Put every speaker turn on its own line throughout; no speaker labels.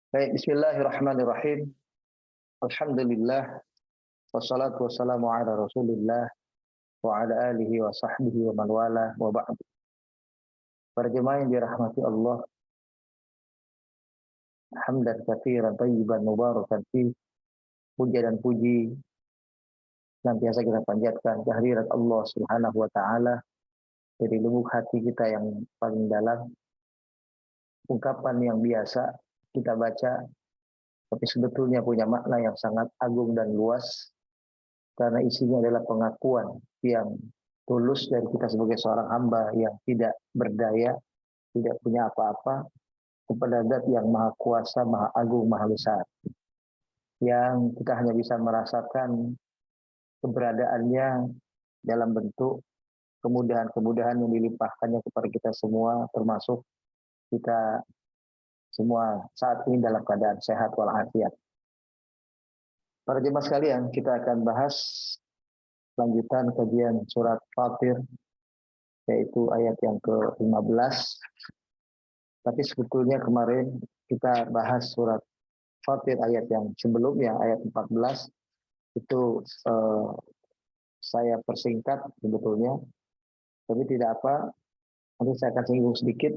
Baik, bismillahirrahmanirrahim. Alhamdulillah, wassalatu wassalamu ala rasulillah, wa ala alihi wa sahbihi wa man wala, wa ba'd. Para jemaah yang dirahmati Allah, hamdan katsiran thayyiban mubarakan fi, puja dan puji senantiasa kita panjatkan kehadirat Allah Subhanahu wa taala dari lubuk hati kita yang paling dalam. Ungkapan yang biasa kita baca tapi sebetulnya punya makna yang sangat agung dan luas, karena isinya adalah pengakuan yang tulus dari kita sebagai seorang hamba yang tidak berdaya, tidak punya apa-apa, kepada Zat yang Maha Kuasa, Maha Agung, Maha Besar, yang kita hanya bisa merasakan keberadaannya dalam bentuk kemudahan-kemudahan yang dilimpahkannya kepada kita semua, termasuk kita semua saat ini dalam keadaan sehat walafiat. Para jemaah sekalian, kita akan bahas lanjutan kajian surat Fatir, yaitu ayat yang ke-15. Tapi sebetulnya kemarin kita bahas surat Fatir ayat yang sebelumnya, ayat 14. Itu saya persingkat sebetulnya, tapi tidak apa, nanti saya akan singgung sedikit.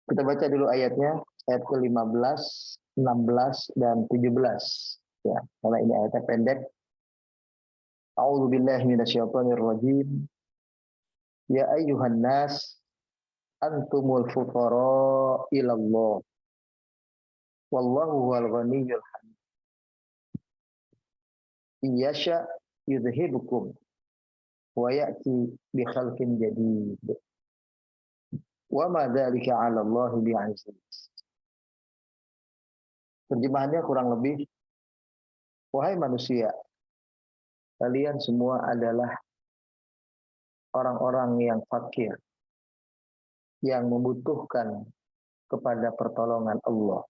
Kita baca dulu ayatnya, ayat ke-15, 16, dan 17. Ya, karena ini ayatnya pendek. A'udzubillahi minasyaitonirrajim. Ya ayyuhan nas, antumul fuqara ilallah. Wallahu huwal ghaniyyul hamid. Iyasha yudhibukum wa ya'ti bi khalqin jadid. Wa ma dzalika 'ala Allah bi'aziz. Terjemahannya kurang lebih, wahai manusia, kalian semua adalah orang-orang yang fakir, yang membutuhkan kepada pertolongan Allah.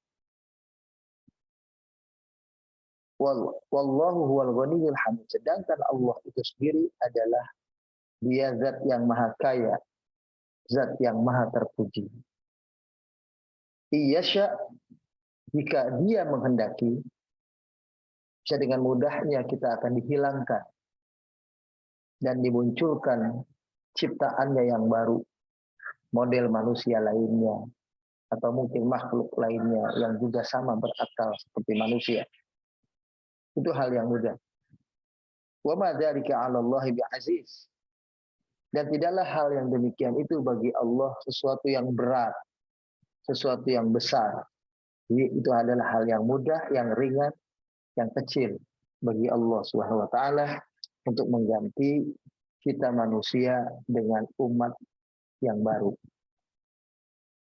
Wallahu huwal ghaniyyul hamid. Sedangkan Allah itu sendiri adalah Dia Zat yang Maha Kaya, Zat yang Maha Terpuji. Iyasya, jika Dia menghendaki, bisa dengan mudahnya kita akan dihilangkan dan dimunculkan ciptaannya yang baru, model manusia lainnya, atau mungkin makhluk lainnya yang juga sama berakal seperti manusia. Itu hal yang mudah. Wa ma dzalika 'ala Allahi bi'aziz. Dan tidaklah hal yang demikian itu bagi Allah sesuatu yang berat, sesuatu yang besar. Jadi itu adalah hal yang mudah, yang ringan, yang kecil bagi Allah Subhanahu wa taala untuk mengganti kita manusia dengan umat yang baru.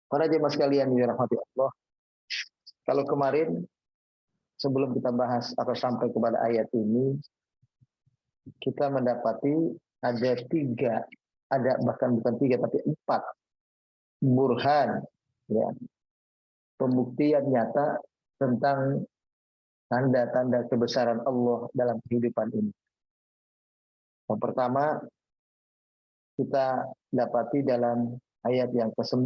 Para jemaah sekalian yang dirahmati Allah, kalau kemarin sebelum kita bahas atau sampai kepada ayat ini, kita mendapati ada bahkan bukan tiga tapi 4 burhan, ya, pembuktian nyata tentang tanda-tanda kebesaran Allah dalam kehidupan ini. Yang pertama, kita dapati dalam ayat yang ke-9,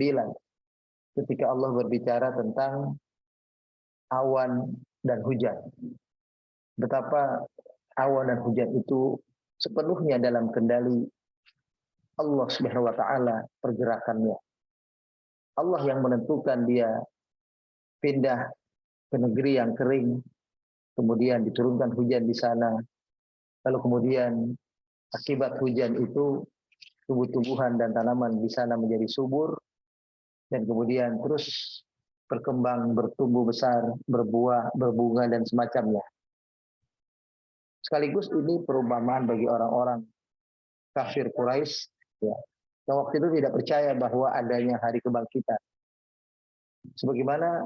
ketika Allah berbicara tentang awan dan hujan. Betapa awan dan hujan itu sepenuhnya dalam kendali Allah Subhanahu wa taala pergerakannya. Allah yang menentukan dia pindah ke negeri yang kering, kemudian diturunkan hujan di sana. Lalu kemudian akibat hujan itu tumbuh-tumbuhan dan tanaman di sana menjadi subur, dan kemudian terus berkembang, bertumbuh besar, berbuah, berbunga, dan semacamnya. Sekaligus ini perumpamaan bagi orang-orang kafir Quraisy, ya, yang waktu itu tidak percaya bahwa adanya hari kebangkitan. Sebagaimana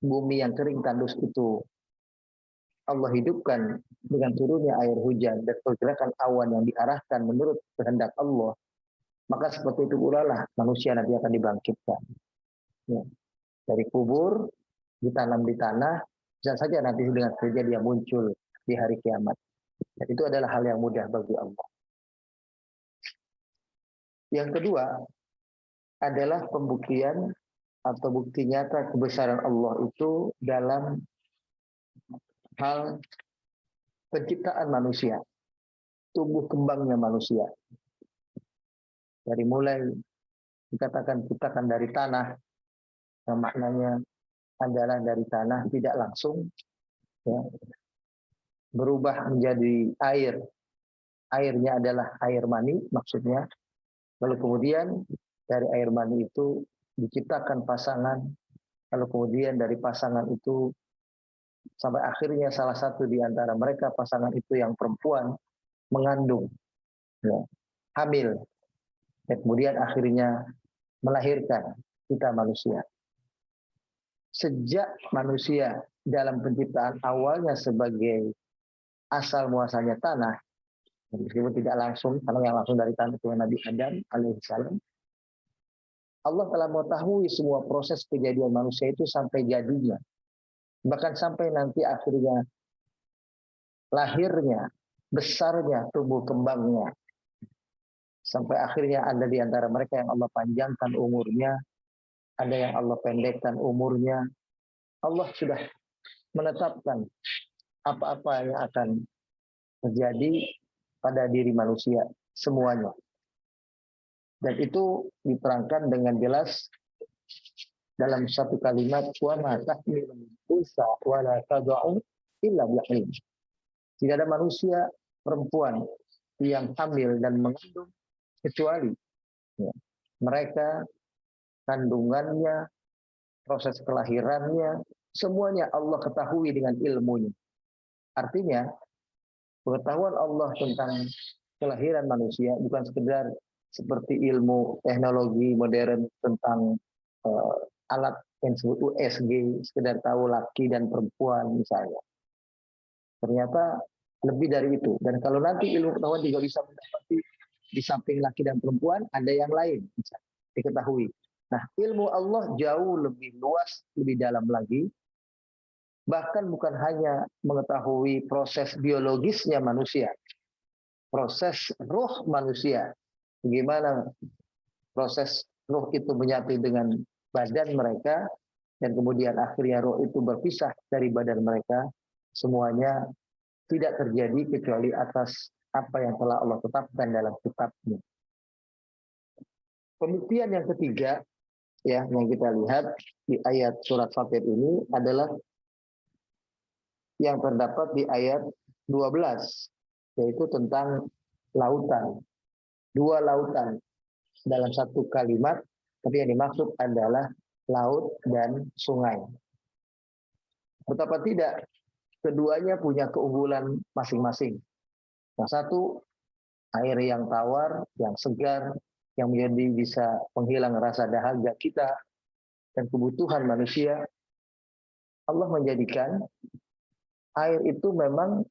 bumi yang kering tandus itu Allah hidupkan dengan turunnya air hujan dan pergerakan awan yang diarahkan menurut kehendak Allah, maka seperti itu pula lah manusia nanti akan dibangkitkan. Ya. Dari kubur, ditanam di tanah, bisa saja nanti dengan kerja dia muncul di hari kiamat. Dan itu adalah hal yang mudah bagi Allah. Yang kedua adalah pembuktian atau bukti nyata kebesaran Allah itu dalam hal penciptaan manusia, tumbuh kembangnya manusia. Dari mulai dikatakan ciptakan dari tanah, yang maknanya adalah dari tanah tidak langsung, ya, berubah menjadi air. Airnya adalah air mani maksudnya. Lalu kemudian dari air mani itu diciptakan pasangan. Lalu kemudian dari pasangan itu sampai akhirnya salah satu di antara mereka, pasangan itu yang perempuan, mengandung, ya, hamil. Dan kemudian akhirnya melahirkan kita manusia. Sejak manusia dalam penciptaan awalnya sebagai asal muasalnya tanah, meskipun tidak langsung, karena yang langsung dari tanah itu Nabi Adam alaihissalam, Allah telah mengetahui semua proses kejadian manusia itu sampai jadinya. Bahkan sampai nanti akhirnya lahirnya, besarnya, tumbuh kembangnya. Sampai akhirnya ada di antara mereka yang Allah panjangkan umurnya, ada yang Allah pendekkan umurnya. Allah sudah menetapkan apa-apa yang akan terjadi pada diri manusia semuanya. Dan itu diterangkan dengan jelas dalam satu kalimat, wa ma tahmilu min unsa wa la tad'u illa bi'ilm. Tidak ada manusia perempuan yang hamil dan mengandung kecuali, ya, mereka kandungannya, proses kelahirannya, semuanya Allah ketahui dengan ilmunya. Artinya, pengetahuan Allah tentang kelahiran manusia bukan sekedar seperti ilmu teknologi modern tentang alat yang disebut USG, sekedar tahu laki dan perempuan misalnya. Ternyata lebih dari itu. Dan kalau nanti ilmu pengetahuan juga bisa mendapati di samping laki dan perempuan ada yang lain bisa diketahui. Nah, ilmu Allah jauh lebih luas, lebih dalam lagi. Bahkan bukan hanya mengetahui proses biologisnya manusia, proses ruh manusia. Bagaimana proses ruh itu menyatu dengan badan mereka, dan kemudian akhirnya ruh itu berpisah dari badan mereka. Semuanya tidak terjadi kecuali atas apa yang telah Allah tetapkan dalam kitab-Nya. Pembuktian yang ketiga, ya, yang kita lihat di ayat surat Fatir ini adalah yang terdapat di ayat 12, yaitu tentang lautan. Dua lautan dalam satu kalimat, tapi yang dimaksud adalah laut dan sungai. Betapa tidak, keduanya punya keunggulan masing-masing. Yang satu, air yang tawar, yang segar, yang menjadi bisa menghilang rasa dahaga kita dan kebutuhan manusia. Allah menjadikan air itu memang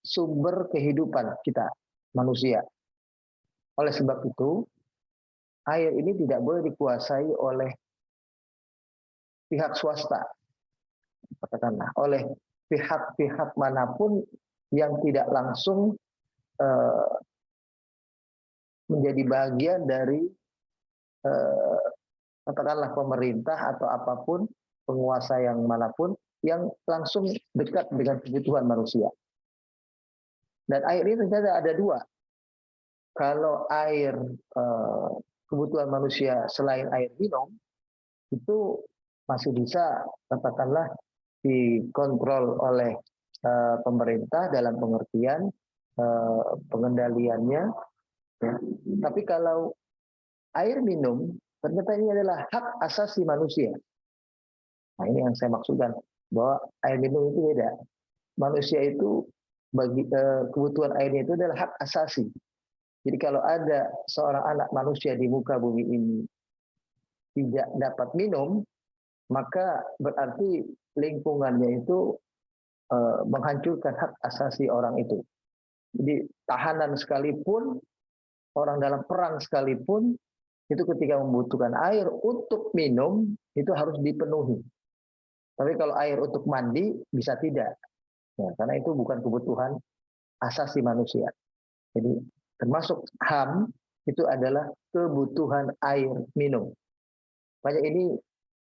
sumber kehidupan kita, manusia. Oleh sebab itu, air ini tidak boleh dikuasai oleh pihak swasta, katakanlah, oleh pihak-pihak manapun yang tidak langsung menjadi bagian dari katakanlah pemerintah atau apapun, penguasa yang manapun yang langsung dekat dengan kebutuhan manusia. Dan air ini ternyata ada dua. Kalau air kebutuhan manusia selain air minum, itu masih bisa katakanlah dikontrol oleh pemerintah dalam pengertian pengendaliannya. Ya. Tapi kalau air minum, ternyata ini adalah hak asasi manusia. Nah, ini yang saya maksudkan, bahwa air minum itu beda. Manusia itu bagi kebutuhan airnya itu adalah hak asasi. Jadi kalau ada seorang anak manusia di muka bumi ini tidak dapat minum, maka berarti lingkungannya itu menghancurkan hak asasi orang itu. Jadi tahanan sekalipun, orang dalam perang sekalipun, itu ketika membutuhkan air untuk minum, itu harus dipenuhi. Tapi kalau air untuk mandi, bisa tidak. Ya, karena itu bukan kebutuhan asasi manusia. Jadi termasuk HAM itu adalah kebutuhan air minum. Makanya ini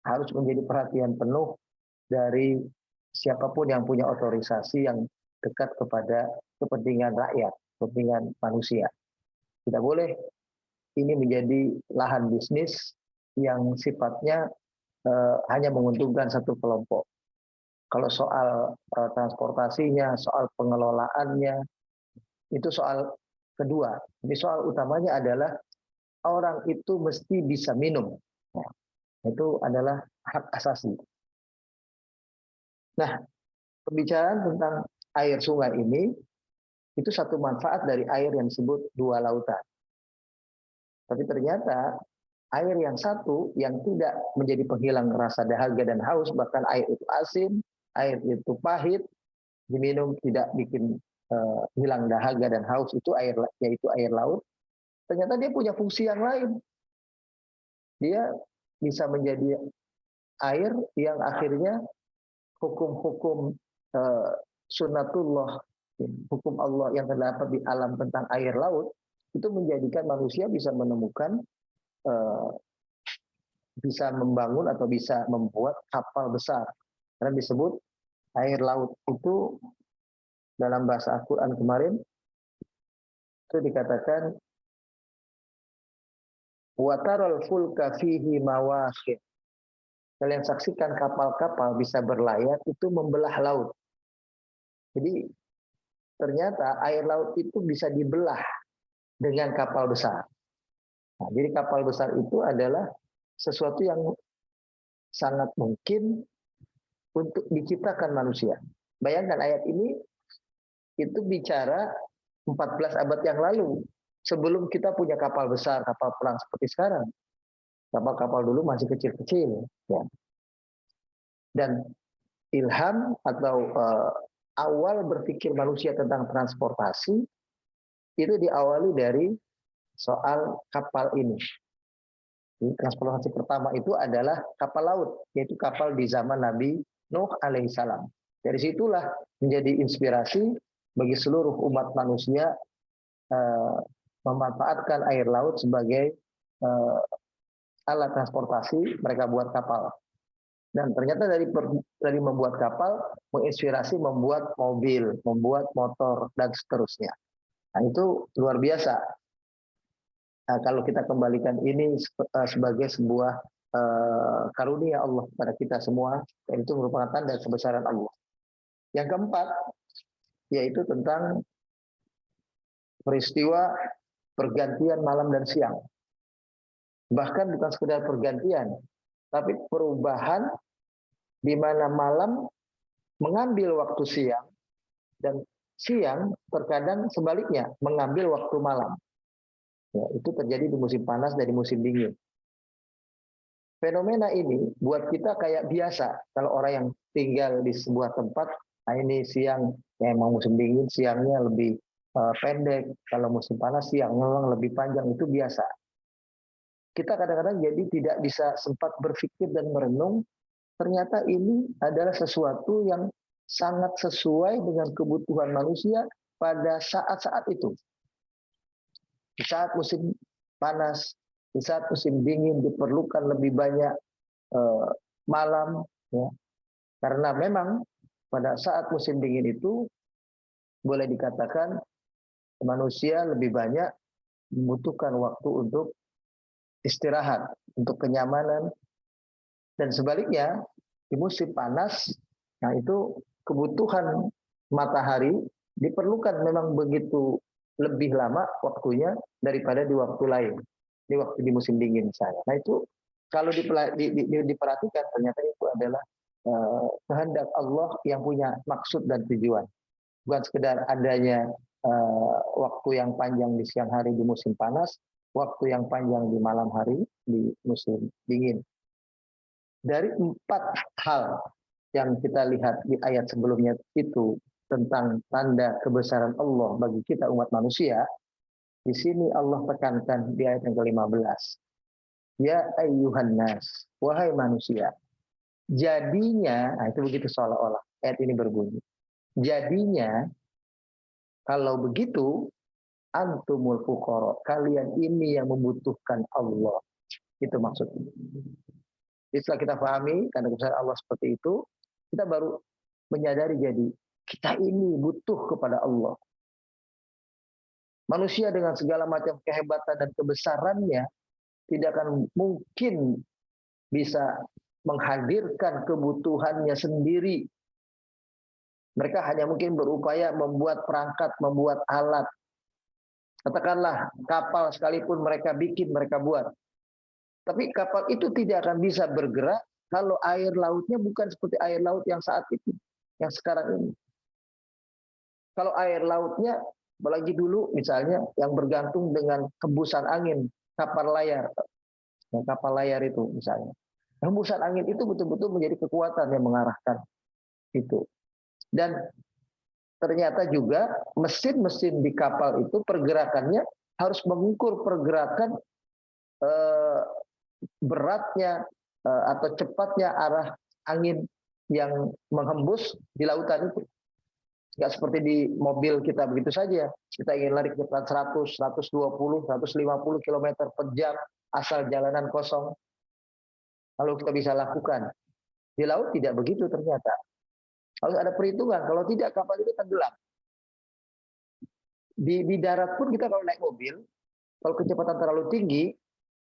harus menjadi perhatian penuh dari siapapun yang punya otorisasi yang dekat kepada kepentingan rakyat, kepentingan manusia. Tidak boleh ini menjadi lahan bisnis yang sifatnya hanya menguntungkan satu kelompok. Kalau soal transportasinya, soal pengelolaannya, itu soal kedua. Jadi soal utamanya adalah orang itu mesti bisa minum. Nah, itu adalah hak asasi. Nah, pembicaraan tentang air sungai ini, itu satu manfaat dari air yang disebut dua lautan. Tapi ternyata air yang satu yang tidak menjadi penghilang rasa dahaga dan haus, bahkan air itu asin, air itu pahit, diminum tidak bikin hilang dahaga dan haus, itu air, yaitu air laut. Ternyata dia punya fungsi yang lain. Dia bisa menjadi air yang akhirnya hukum-hukum sunnatullah, hukum Allah yang terdapat di alam tentang air laut, itu menjadikan manusia bisa menemukan, bisa membangun atau bisa membuat kapal besar. Karena disebut air laut itu dalam bahasa Al-Quran kemarin, itu dikatakan watarul fulka fihi mawakhir. Kalian saksikan kapal-kapal bisa berlayar itu membelah laut. Jadi ternyata air laut itu bisa dibelah dengan kapal besar. Nah, jadi kapal besar itu adalah sesuatu yang sangat mungkin untuk diciptakan manusia. Bayangkan ayat ini itu bicara 14 abad yang lalu. Sebelum kita punya kapal besar, kapal perang seperti sekarang. Kapal-kapal dulu masih kecil-kecil. Ya. Dan ilham atau awal berpikir manusia tentang transportasi itu diawali dari soal kapal ini. Transportasi pertama itu adalah kapal laut, yaitu kapal di zaman Nabi Nuh alaihissalam. Dari situlah menjadi inspirasi bagi seluruh umat manusia memanfaatkan air laut sebagai alat transportasi. Mereka buat kapal. Dan ternyata dari membuat kapal menginspirasi membuat mobil, membuat motor dan seterusnya. Nah, itu luar biasa. Nah, kalau kita kembalikan ini sebagai sebuah karunia Allah kepada kita semua, dan itu merupakan tanda kebesaran Allah. Yang keempat, yaitu tentang peristiwa pergantian malam dan siang. Bahkan bukan sekedar pergantian, tapi perubahan di mana malam mengambil waktu siang dan siang terkadang sebaliknya mengambil waktu malam. Ya, itu terjadi di musim panas dan di musim dingin. Fenomena ini buat kita kayak biasa. Kalau orang yang tinggal di sebuah tempat, nah ini siang, ya emang musim dingin siangnya lebih pendek. Kalau musim panas siangnya memang lebih panjang, itu biasa. Kita kadang-kadang jadi tidak bisa sempat berpikir dan merenung. Ternyata ini adalah sesuatu yang sangat sesuai dengan kebutuhan manusia pada saat-saat itu. Di saat musim panas, di saat musim dingin diperlukan lebih banyak malam, ya. Karena memang pada saat musim dingin itu boleh dikatakan manusia lebih banyak membutuhkan waktu untuk istirahat, untuk kenyamanan. Dan sebaliknya, di musim panas, nah itu kebutuhan matahari diperlukan memang begitu lebih lama waktunya daripada di waktu lain. Di musim dingin misalnya. Nah itu kalau diperhatikan ternyata itu adalah kehendak Allah yang punya maksud dan tujuan. Bukan sekedar adanya waktu yang panjang di siang hari di musim panas, waktu yang panjang di malam hari di musim dingin. Dari 4 hal yang kita lihat di ayat sebelumnya itu tentang tanda kebesaran Allah bagi kita umat manusia, di sini Allah tekankan di ayat yang ke-15. Ya ayyuhan nas, wahai manusia. Jadinya, nah itu begitu seolah-olah ayat ini berbunyi. Jadinya, kalau begitu, antumul fuqara, kalian ini yang membutuhkan Allah. Itu maksudnya. Setelah kita pahami karena kebesaran Allah seperti itu, kita baru menyadari jadi kita ini butuh kepada Allah. Manusia dengan segala macam kehebatan dan kebesarannya tidak akan mungkin bisa menghadirkan kebutuhannya sendiri. Mereka hanya mungkin berupaya membuat perangkat, membuat alat. Katakanlah kapal sekalipun mereka bikin, mereka buat. Tapi kapal itu tidak akan bisa bergerak kalau air lautnya bukan seperti air laut yang saat itu, yang sekarang ini. Kalau air lautnya, apalagi dulu misalnya yang bergantung dengan hembusan angin, kapal layar. Yang kapal layar itu misalnya. Hembusan angin itu betul-betul menjadi kekuatan yang mengarahkan itu. Dan ternyata juga mesin-mesin di kapal itu pergerakannya harus mengukur pergerakan beratnya atau cepatnya arah angin yang menghembus di lautan itu. Nggak seperti di mobil kita begitu saja. Kita ingin lari kecepatan 100, 120, 150 km per jam asal jalanan kosong. Lalu kita bisa lakukan. Di laut tidak begitu ternyata. Harus ada perhitungan, kalau tidak kapal itu tenggelam. Di darat pun kita kalau naik mobil, kalau kecepatan terlalu tinggi,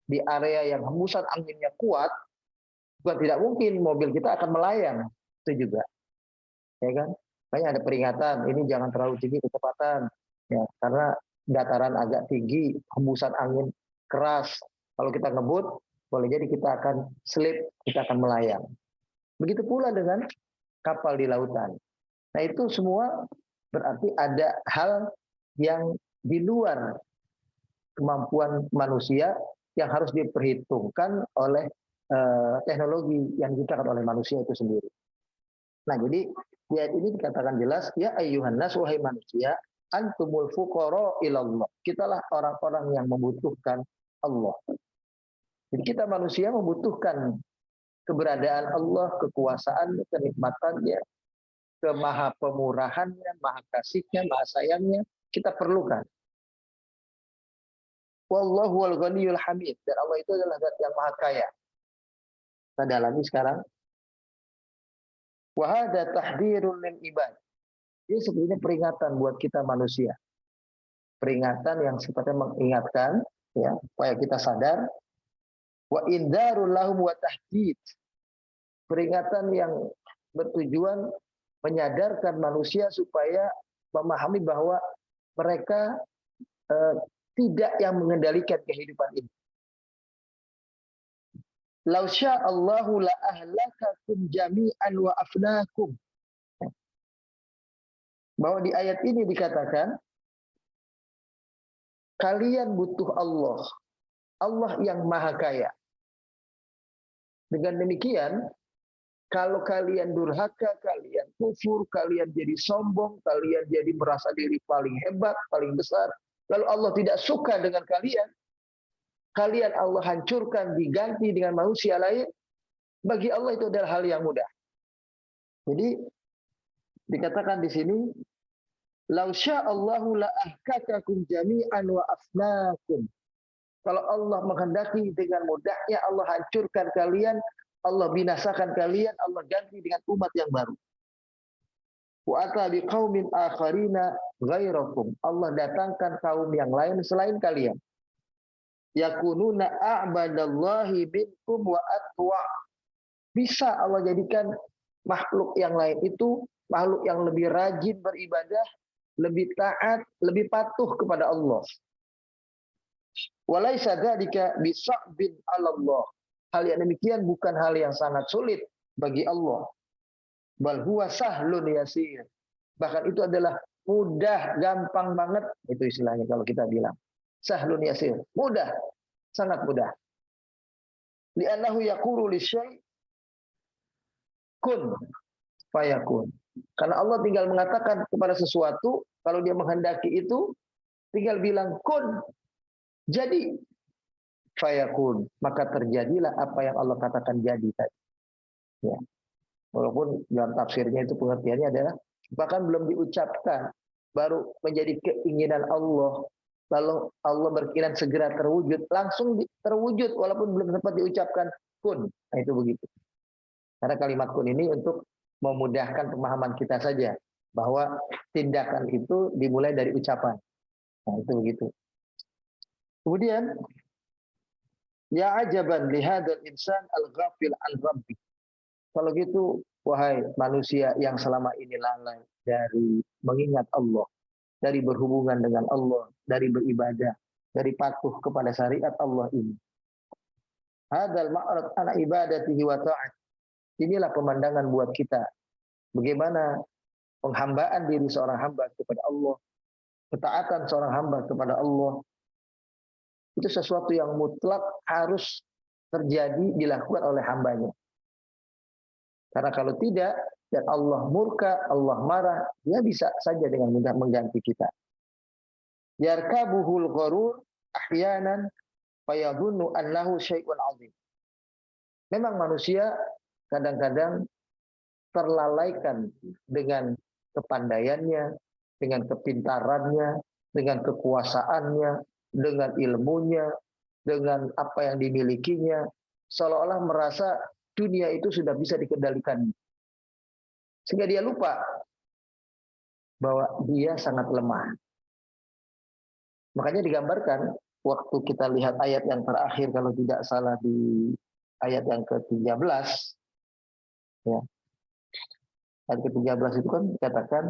di area yang hembusan anginnya kuat, bukan tidak mungkin mobil kita akan melayang. Itu juga. Ya kan? Makanya ada peringatan, ini jangan terlalu tinggi kecepatan. Ya, karena dataran agak tinggi, hembusan angin keras. Kalau kita ngebut, boleh jadi kita akan slip, kita akan melayang. Begitu pula dengan kapal di lautan. Nah itu semua berarti ada hal yang di luar kemampuan manusia yang harus diperhitungkan oleh teknologi yang diciptakan oleh manusia itu sendiri. Nah jadi di ayat ini dikatakan jelas, ya ayyuhan nas, wahai manusia, antumul fuqara ilallah. Kitalah orang-orang yang membutuhkan Allah. Jadi kita manusia membutuhkan keberadaan Allah, kekuasaannya, kenikmatannya, kemaha pemurahannya, maha kasihnya, maha sayangnya, kita perlukan. Wallahu wal ghaniyul hamid. Dan Allah itu adalah zat yang maha kaya. Kita dalami sekarang. Wa hadza tahdhirun lil ibad. Ini sebenarnya peringatan buat kita manusia. Peringatan yang sifatnya mengingatkan, ya, supaya kita sadar. Wa indzarul lahum wa tahdid. Peringatan yang bertujuan menyadarkan manusia supaya memahami bahwa mereka tidak yang mengendalikan kehidupan ini. Lau sya'allahu la ahlakakum jami'an wa afnakum. Bahwa di ayat ini dikatakan kalian butuh Allah. Allah yang maha kaya. Dengan demikian, kalau kalian durhaka, kalian kufur, kalian jadi sombong, kalian jadi merasa diri paling hebat, paling besar, lalu Allah tidak suka dengan kalian, kalian Allah hancurkan, diganti dengan manusia lain, bagi Allah itu adalah hal yang mudah. Jadi dikatakan di sini, lau sya'allahu la ahkakakum jami'an wa afnakum. Kalau Allah menghendaki dengan mudahnya Allah hancurkan kalian, Allah binasakan kalian, Allah ganti dengan umat yang baru. Wa ata biqaumin akharina ghairakum. Allah datangkan kaum yang lain selain kalian. Yakununa a'badallahi minkum wa atwa. Bisa Allah jadikan makhluk yang lain itu makhluk yang lebih rajin beribadah, lebih taat, lebih patuh kepada Allah. Walaisa dzalika bisa'bin 'ala Allah. Hal yang demikian bukan hal yang sangat sulit bagi Allah. Bal huwa sahlun yasir. Bahkan itu adalah mudah, gampang banget, itu istilahnya kalau kita bilang. Sahlun yasir, mudah, sangat mudah. Li'annahu yaqulu lisyai' kun fayakun. Karena Allah tinggal mengatakan kepada sesuatu, kalau dia menghendaki itu tinggal bilang kun. Jadi fayakun, maka terjadilah apa yang Allah katakan jadi tadi. Ya. Walaupun dalam tafsirnya itu pengertiannya adalah bahkan belum diucapkan, baru menjadi keinginan Allah. Lalu Allah berkeinginan segera terwujud, langsung terwujud walaupun belum sempat diucapkan kun. Nah, itu begitu. Karena kalimat kun ini untuk memudahkan pemahaman kita saja bahwa tindakan itu dimulai dari ucapan. Nah, itu begitu. Kemudian ya ajaban lihadzal insan al-ghafil an rabbi. Kalau gitu, wahai manusia yang selama ini lalai dari mengingat Allah, dari berhubungan dengan Allah, dari beribadah, dari patuh kepada syariat Allah ini. Hadzal ma'rad ana ibadatihi wa ta'at. Inilah pemandangan buat kita. Bagaimana penghambaan diri seorang hamba kepada Allah, ketaatan seorang hamba kepada Allah, itu sesuatu yang mutlak harus terjadi, dilakukan oleh hambanya. Karena kalau tidak, dan Allah murka, Allah marah, dia bisa saja dengan mudah mengganti kita. Yarkabuhul gharur ahyanan fayadhunnu annahu syai'un 'azim. Memang manusia kadang-kadang terlalaikan dengan kepandaiannya, dengan kepintarannya, dengan kekuasaannya, dengan ilmunya, dengan apa yang dimilikinya, seolah-olah merasa dunia itu sudah bisa dikendalikan. Sehingga dia lupa bahwa dia sangat lemah. Makanya digambarkan waktu kita lihat ayat yang terakhir, kalau tidak salah di ayat yang ke-13, ya. Ayat ke-13 itu kan dikatakan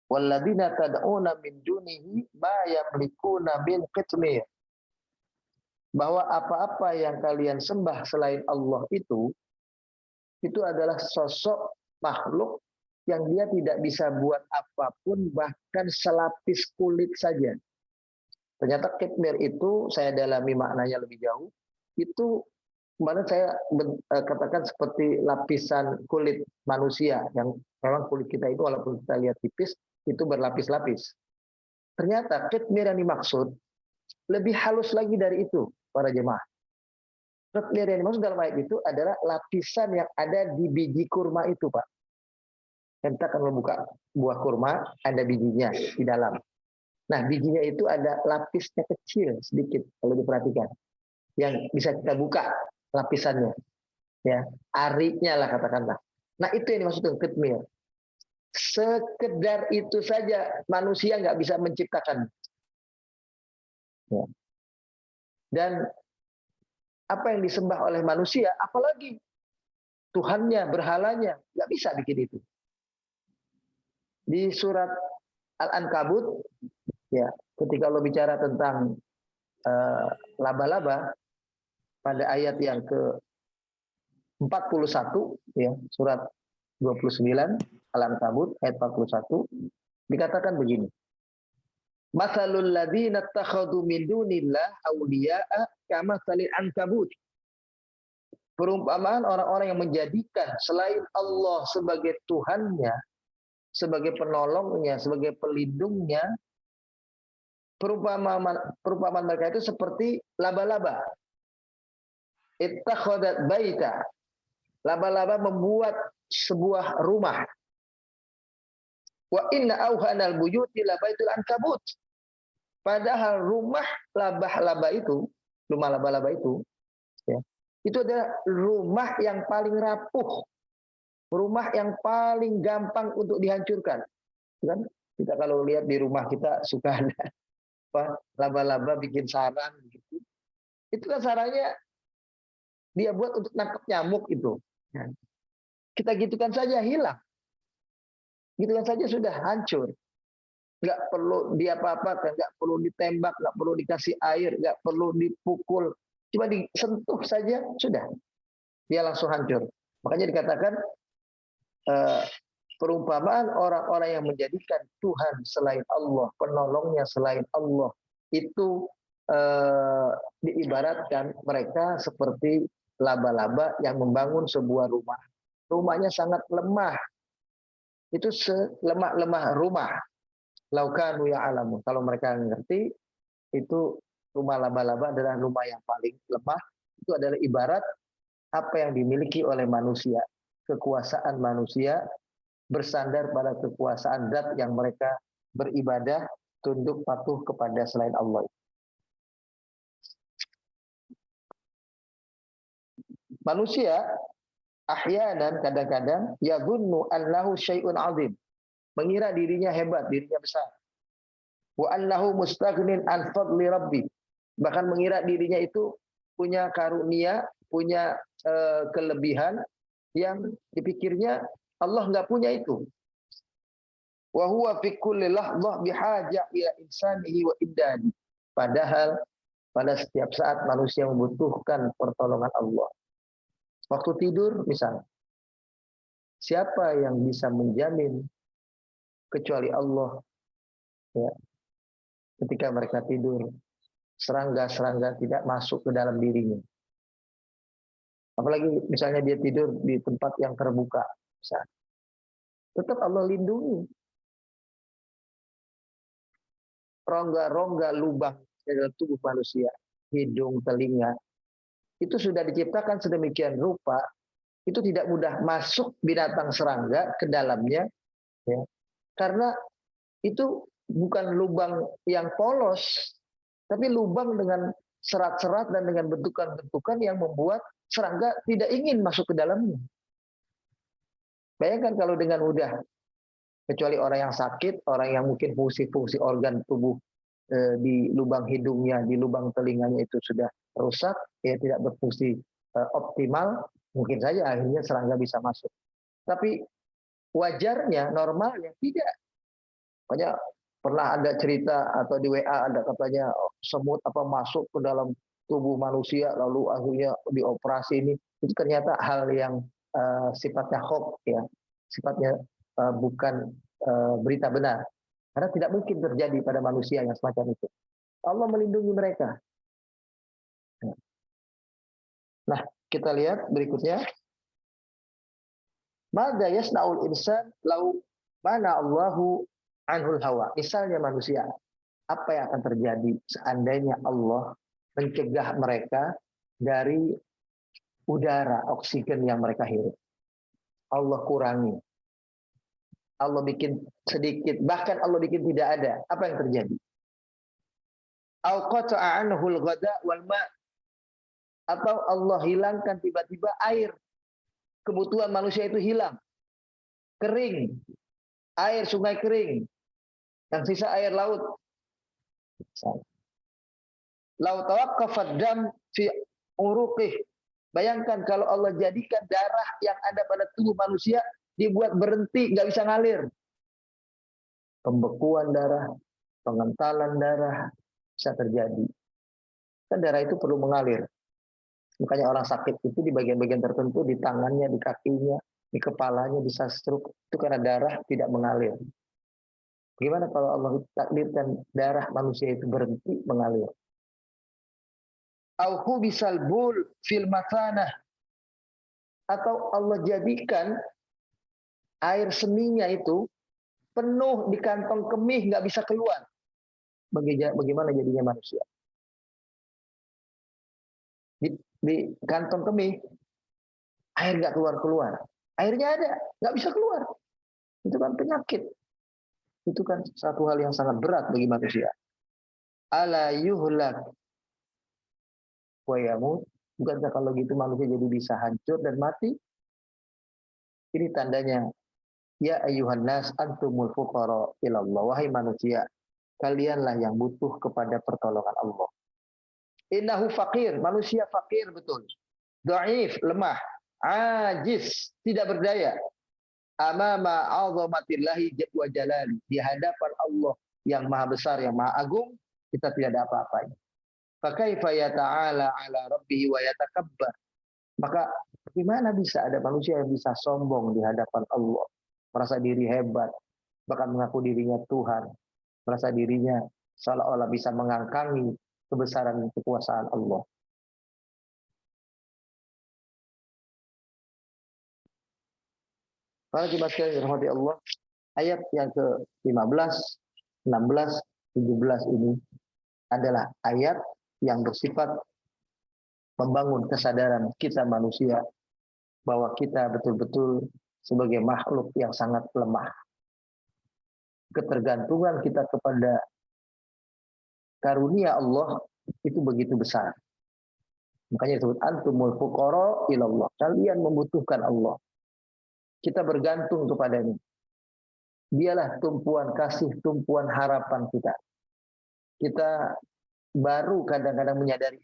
walladzina tad'una min dunihi ma yamlikuna min qitmir. Bahwa apa-apa yang kalian sembah selain Allah itu adalah sosok makhluk yang dia tidak bisa buat apapun, bahkan selapis kulit saja. Ternyata qitmir itu saya dalami maknanya lebih jauh. Itu kemarin saya katakan seperti lapisan kulit manusia, yang memang kulit kita itu walaupun kita lihat tipis, itu berlapis-lapis. Ternyata qitmir yang dimaksud lebih halus lagi dari itu, para jemaah. Qitmir yang dimaksud dalam ayat itu adalah lapisan yang ada di biji kurma itu, Pak. Kita akan membuka buah kurma, ada bijinya di dalam. Nah, bijinya itu ada lapisnya kecil sedikit kalau diperhatikan, yang bisa kita buka lapisannya, ya, arinya lah katakanlah. Nah, itu yang dimaksud dengan qitmir. Sekedar itu saja manusia nggak bisa menciptakan. Ya. Dan apa yang disembah oleh manusia, apalagi Tuhannya, berhalanya, nggak bisa bikin itu. Di surat Al-Ankabut, ya, ketika Allah bicara tentang laba-laba, pada ayat yang ke-41, ya, surat 29 Al-Ankabut ayat 41, dikatakan begini. Masalul ladzina takhadhu min dunillah awliya'a kamatsalil ankabut. Perumpamaan orang-orang yang menjadikan selain Allah sebagai Tuhannya, sebagai penolongnya, sebagai pelindungnya, perumpamaan mereka itu seperti laba-laba. Ittakhadat baita. Laba-laba membuat sebuah rumah. Wa inna auhanal buyuti labaitul ankabut. Padahal rumah laba-laba itu, rumah laba-laba itu, ya, itu adalah rumah yang paling rapuh, rumah yang paling gampang untuk dihancurkan. Kan? Kita kalau lihat di rumah kita suka ada apa, laba-laba bikin sarang gitu. Itu kan sarangnya dia buat untuk nangkap nyamuk itu. Kita gitukan saja hilang. Gitukan saja sudah hancur. Nggak perlu diapa-apakan, nggak perlu ditembak, nggak perlu dikasih air, nggak perlu dipukul. Cuma disentuh saja sudah. Dia langsung hancur. Makanya dikatakan perumpamaan orang-orang yang menjadikan Tuhan selain Allah, penolongnya selain Allah, itu diibaratkan mereka seperti laba-laba yang membangun sebuah rumah. Rumahnya sangat lemah. Itu selemah-lemah rumah. Laukanu ya'lamun. Kalau mereka ngerti, itu rumah laba-laba adalah rumah yang paling lemah. Itu adalah ibarat apa yang dimiliki oleh manusia. Kekuasaan manusia bersandar pada kekuasaan zat yang mereka beribadah, tunduk patuh kepada selain Allah. Manusia ahyanan kadang-kadang yadhunnu annahu syai'un 'azim, mengira dirinya hebat, dirinya besar. Wa annahu mustaghnin an fadli rabbi, bahkan mengira dirinya itu punya karunia, punya kelebihan yang dipikirnya Allah nggak punya itu. Wa huwa fi kulli lahdhah bihaja ila insanihi wa iddani. Padahal pada setiap saat manusia membutuhkan pertolongan Allah. Waktu tidur misalnya, siapa yang bisa menjamin kecuali Allah, ya, ketika mereka tidur, serangga-serangga tidak masuk ke dalam dirinya. Apalagi misalnya dia tidur di tempat yang terbuka, misalnya. Tetap Allah lindungi. Rongga-rongga lubang dalam tubuh manusia, hidung, telinga, itu sudah diciptakan sedemikian rupa, itu tidak mudah masuk binatang serangga ke dalamnya, ya, karena itu bukan lubang yang polos, tapi lubang dengan serat-serat dan dengan bentukan-bentukan yang membuat serangga tidak ingin masuk ke dalamnya. Bayangkan kalau dengan mudah, kecuali orang yang sakit, orang yang mungkin fungsi-fungsi organ tubuh di lubang hidungnya, di lubang telinganya itu sudah rusak, ya tidak berfungsi optimal, mungkin saja akhirnya serangga bisa masuk. Tapi wajarnya, normalnya tidak. Makanya pernah ada cerita atau di WA ada katanya semut apa masuk ke dalam tubuh manusia lalu akhirnya dioperasi ini. Itu ternyata hal yang sifatnya hoax, ya, sifatnya bukan berita benar. Karena tidak mungkin terjadi pada manusia yang semacam itu. Allah melindungi mereka. Nah, kita lihat berikutnya. Mada yasna'ul insan lau mana Allahu anhul hawa. Misalnya manusia, apa yang akan terjadi seandainya Allah mencegah mereka dari udara, oksigen yang mereka hirup. Allah kurangi. Allah bikin sedikit, bahkan Allah bikin tidak ada. Apa yang terjadi? Au qata'a anhul ghada wal ma', atau Allah hilangkan tiba-tiba air. Kebutuhan manusia itu hilang. Kering. Air sungai kering. Yang sisa air laut. Lau tawaqqafad dam fi uruqih. Bayangkan kalau Allah jadikan darah yang ada pada tubuh manusia dibuat berhenti, nggak bisa ngalir. Pembekuan darah, pengentalan darah bisa terjadi. Kan darah itu perlu mengalir. Makanya orang sakit itu di bagian-bagian tertentu, di tangannya, di kakinya, di kepalanya bisa stroke. Itu karena darah tidak mengalir. Gimana kalau Allah takdirkan darah manusia itu berhenti mengalir? Au bisal bul fil mathanah, atau Allah jadikan air seninya itu penuh di kantong kemih, nggak bisa keluar. Bagaimana jadinya manusia? Di kantong kemih, air nggak keluar-keluar. Airnya ada, nggak bisa keluar. Itu kan penyakit. Itu kan satu hal yang sangat berat bagi manusia. Ala yuhlak wa yamut. Bukankah kalau gitu manusia jadi bisa hancur dan mati? Ini tandanya, ya ayyuhan nas antumul fuqara ilallah. Wahai manusia, kalianlah yang butuh kepada pertolongan Allah. Innahu faqir, manusia fakir betul. Dhaif, lemah, ajiz, tidak berdaya. Amama 'azamatillahi wa jalali, di hadapan Allah yang maha besar, yang maha agung, kita tidak ada apa-apanya. Fa kaifa yata'ala 'ala rabbih wa yatakabbar. Maka bagaimana bisa ada manusia yang bisa sombong di hadapan Allah, merasa diri hebat, bahkan mengaku dirinya Tuhan, merasa dirinya seolah-olah bisa mengangkangi kebesaran kekuasaan Allah. Para jemaah sekalian dirahmati Allah, ayat yang ke-15, 16, 17 ini adalah ayat yang bersifat membangun kesadaran kita manusia bahwa kita betul-betul sebagai makhluk yang sangat lemah. Ketergantungan kita kepada karunia Allah itu begitu besar. Makanya disebut antumul fuqara ilallah. Kalian membutuhkan Allah. Kita bergantung kepadanya. Dialah tumpuan kasih, tumpuan harapan kita. Kita baru kadang-kadang menyadari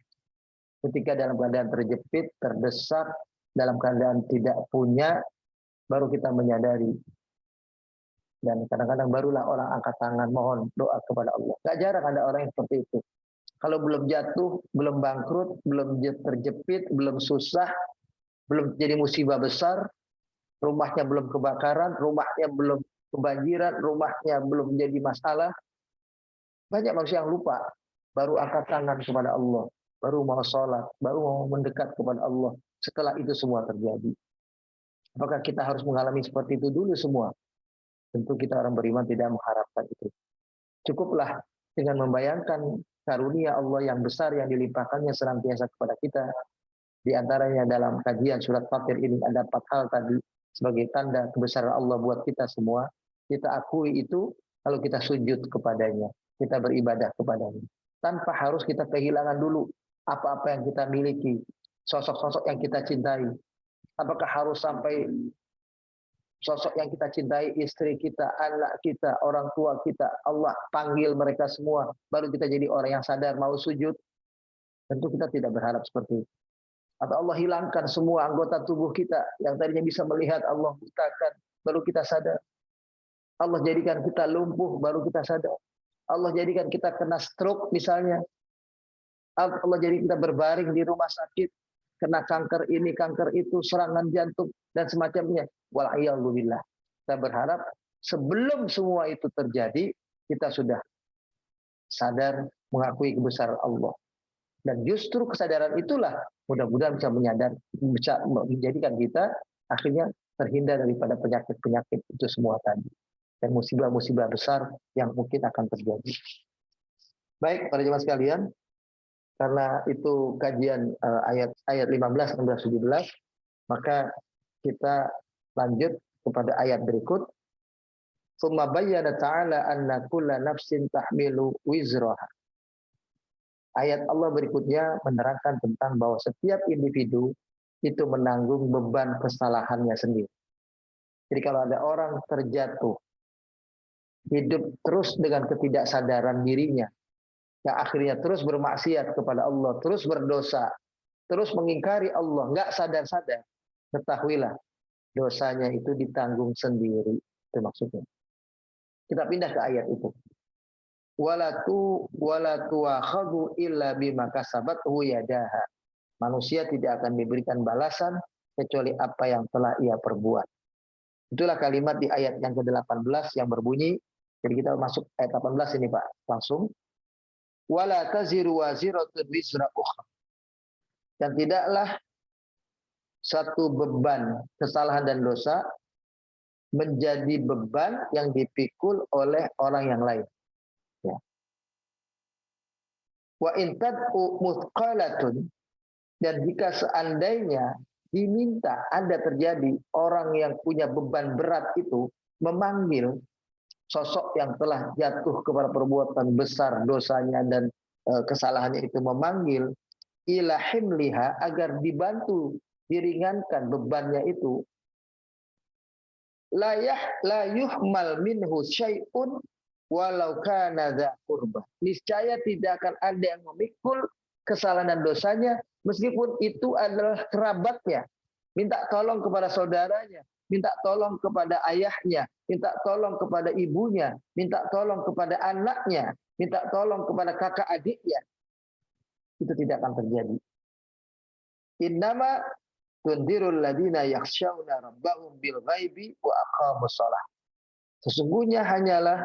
ketika dalam keadaan terjepit, terdesak, dalam keadaan tidak punya, baru kita menyadari. Dan kadang-kadang barulah orang angkat tangan mohon doa kepada Allah. Gak jarang ada orang yang seperti itu. Kalau belum jatuh, belum bangkrut, belum terjepit, belum susah, belum jadi musibah besar, rumahnya belum kebakaran, rumahnya belum kebanjiran, rumahnya belum menjadi masalah. Banyak manusia yang lupa, baru angkat tangan kepada Allah, baru mau sholat, baru mau mendekat kepada Allah. Setelah itu semua terjadi. Apakah kita harus mengalami seperti itu dulu semua? Tentu kita orang beriman tidak mengharapkan itu. Cukuplah dengan membayangkan karunia Allah yang besar yang dilimpahkannya senantiasa kepada kita. Di antaranya dalam kajian surat Fatir ini ada 4 hal tadi sebagai tanda kebesaran Allah buat kita semua. Kita akui itu kalau kita sujud kepadanya, kita beribadah kepadanya. Tanpa harus kita kehilangan dulu apa-apa yang kita miliki, sosok-sosok yang kita cintai. Apakah harus sampai sosok yang kita cintai, istri kita, anak kita, orang tua kita, Allah panggil mereka semua, baru kita jadi orang yang sadar mau sujud? Tentu kita tidak berharap seperti itu. Atau Allah hilangkan semua anggota tubuh kita yang tadinya bisa melihat, Allah butakan, baru kita sadar. Allah jadikan kita lumpuh, baru kita sadar. Allah jadikan kita kena stroke misalnya. Allah jadikan kita berbaring di rumah sakit, kena kanker ini, kanker itu, serangan jantung, dan semacamnya. Wal'iyadzubillah. Kita berharap sebelum semua itu terjadi, kita sudah sadar mengakui kebesaran Allah. Dan justru kesadaran itulah mudah-mudahan bisa menjadikan kita akhirnya terhindar daripada penyakit-penyakit itu semua tadi. Dan musibah-musibah besar yang mungkin akan terjadi. Baik, para jemaah sekalian, karena itu kajian ayat 15, 16, 17, maka kita lanjut kepada ayat berikut. Tsumma bayyana ta'ala anna kulla nafsin tahmilu wizraha. Ayat Allah berikutnya menerangkan tentang bahwa setiap individu itu menanggung beban kesalahannya sendiri. Jadi kalau ada orang terjatuh, hidup terus dengan ketidaksadaran dirinya, yang akhirnya terus bermaksiat kepada Allah, terus berdosa, terus mengingkari Allah, nggak sadar-sadar, ketahuilah dosanya itu ditanggung sendiri. Itu maksudnya. Kita pindah ke ayat itu. Walatu akhadhu illa bima kasabathu yadaha. Manusia tidak akan diberikan balasan kecuali apa yang telah ia perbuat. Itulah kalimat di ayat yang ke-18 yang berbunyi. Jadi kita masuk ayat 18 ini Pak, langsung. Wala taziru waziratun wizra ukhra. Dan tidaklah satu beban kesalahan dan dosa menjadi beban yang dipikul oleh orang yang lain. Ya. Wa in tad'u muthqalatun, dan jika seandainya diminta ada terjadi orang yang punya beban berat itu memanggil sosok yang telah jatuh kepada perbuatan besar dosanya dan kesalahannya itu, memanggil ila himliha agar dibantu diringankan bebannya itu, la yuhmal minhu syai'un walau kana dza qurbah. Niscaya tidak akan ada yang memikul kesalahan dan dosanya meskipun itu adalah kerabatnya. Minta tolong kepada saudaranya, minta tolong kepada ayahnya, minta tolong kepada ibunya, minta tolong kepada anaknya, minta tolong kepada kakak adiknya. Itu tidak akan terjadi. Innama tundirul ladina yakhshawna rabbahum bil ghaibi wa aqamus shalah. Sesungguhnya hanyalah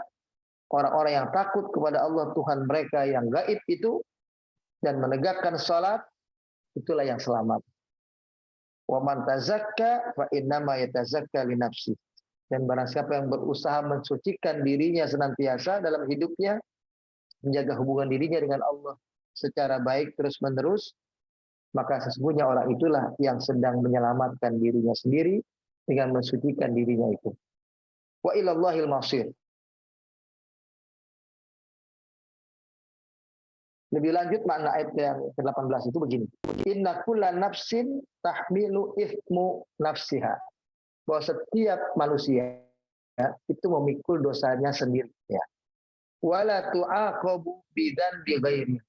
orang-orang yang takut kepada Allah Tuhan mereka yang gaib itu dan menegakkan salat, itulah yang selamat. Wa man tazakka fa innama yatazakka li nafsi. Dan barang siapa yang berusaha mensucikan dirinya senantiasa dalam hidupnya, menjaga hubungan dirinya dengan Allah secara baik terus-menerus, maka sesungguhnya orang itulah yang sedang menyelamatkan dirinya sendiri dengan mensucikan dirinya itu. Wa ilallahil masir. Lebih lanjut makna ayat yang ke-18 itu begini. Inna kulla nafsin tahmilu ithmu nafsiha. Bahwa setiap manusia itu memikul dosanya sendiri. Ya. Wala tu'aqabu bidan bi ghairi.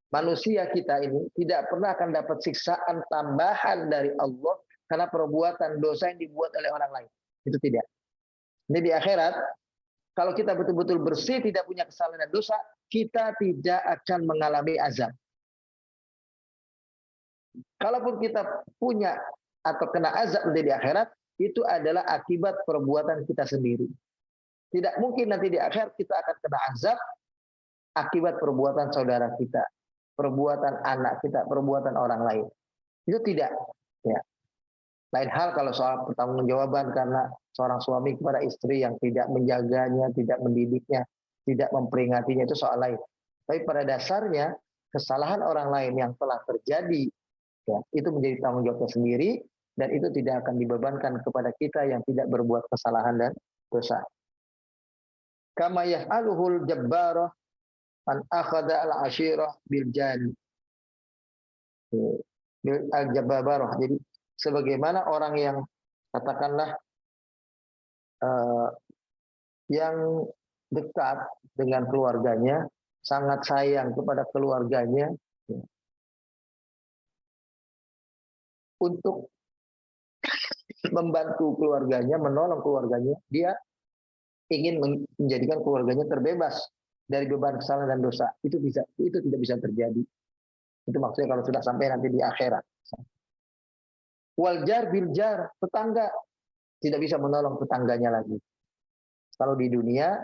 Manusia kita ini tidak pernah akan dapat siksaan tambahan dari Allah karena perbuatan dosa yang dibuat oleh orang lain. Itu tidak. Ini di akhirat, kalau kita betul-betul bersih, tidak punya kesalahan dan dosa, kita tidak akan mengalami azab. Kalaupun kita punya atau kena azab nanti di akhirat, itu adalah akibat perbuatan kita sendiri. Tidak mungkin nanti di akhirat kita akan kena azab akibat perbuatan saudara kita, perbuatan anak kita, perbuatan orang lain. Itu tidak. Ya. Lain hal kalau soal pertanggungjawaban karena seorang suami kepada istri yang tidak menjaganya, tidak mendidiknya, tidak memperingatinya, itu soal lain. Tapi pada dasarnya kesalahan orang lain yang telah terjadi, ya, itu menjadi tanggung jawabnya sendiri, dan itu tidak akan dibebankan kepada kita yang tidak berbuat kesalahan dan dosa. Kama yaf'aluhul jabbarah an akhadha al-ashirah bil jani. Al-jabbarah. Jadi sebagaimana orang yang katakanlah yang dekat dengan keluarganya, sangat sayang kepada keluarganya, ya, untuk membantu keluarganya, menolong keluarganya, dia ingin menjadikan keluarganya terbebas dari beban kesalahan dan dosa. Itu tidak bisa terjadi. Itu maksudnya kalau sudah sampai nanti di akhirat. Wal jar bil jar, tetangga tidak bisa menolong tetangganya lagi. Kalau di dunia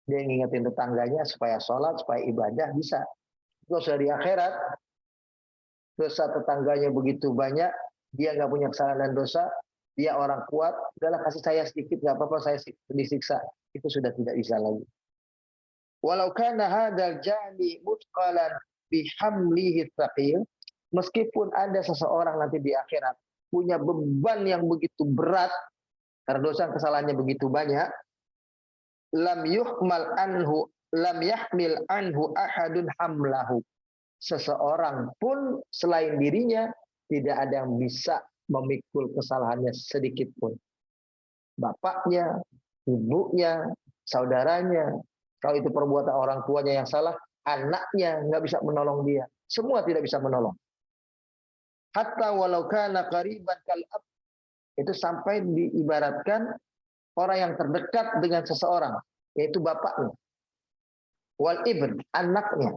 dia ngingetin tetangganya supaya sholat, supaya ibadah, bisa. Kalau sudah di akhirat, dosa tetangganya begitu banyak, dia nggak punya kesalahan dan dosa, dia orang kuat, udahlah kasih saya sedikit, nggak apa-apa saya disiksa. Itu sudah tidak bisa lagi. Walau kana hadzal jani mutqalan bihamlihi tsaqil, meskipun ada seseorang nanti di akhirat punya beban yang begitu berat karena dosa kesalahannya begitu banyak, lam yahmil anhu ahadun hamlahu. Seseorang pun selain dirinya tidak ada yang bisa memikul kesalahannya sedikit pun. Bapaknya, ibunya, saudaranya, kalau itu perbuatan orang tuanya yang salah, anaknya nggak bisa menolong dia. Semua tidak bisa menolong. Hatta walau kana qariban kal ab, itu sampai diibaratkan orang yang terdekat dengan seseorang, yaitu bapaknya, wal ibn, anaknya,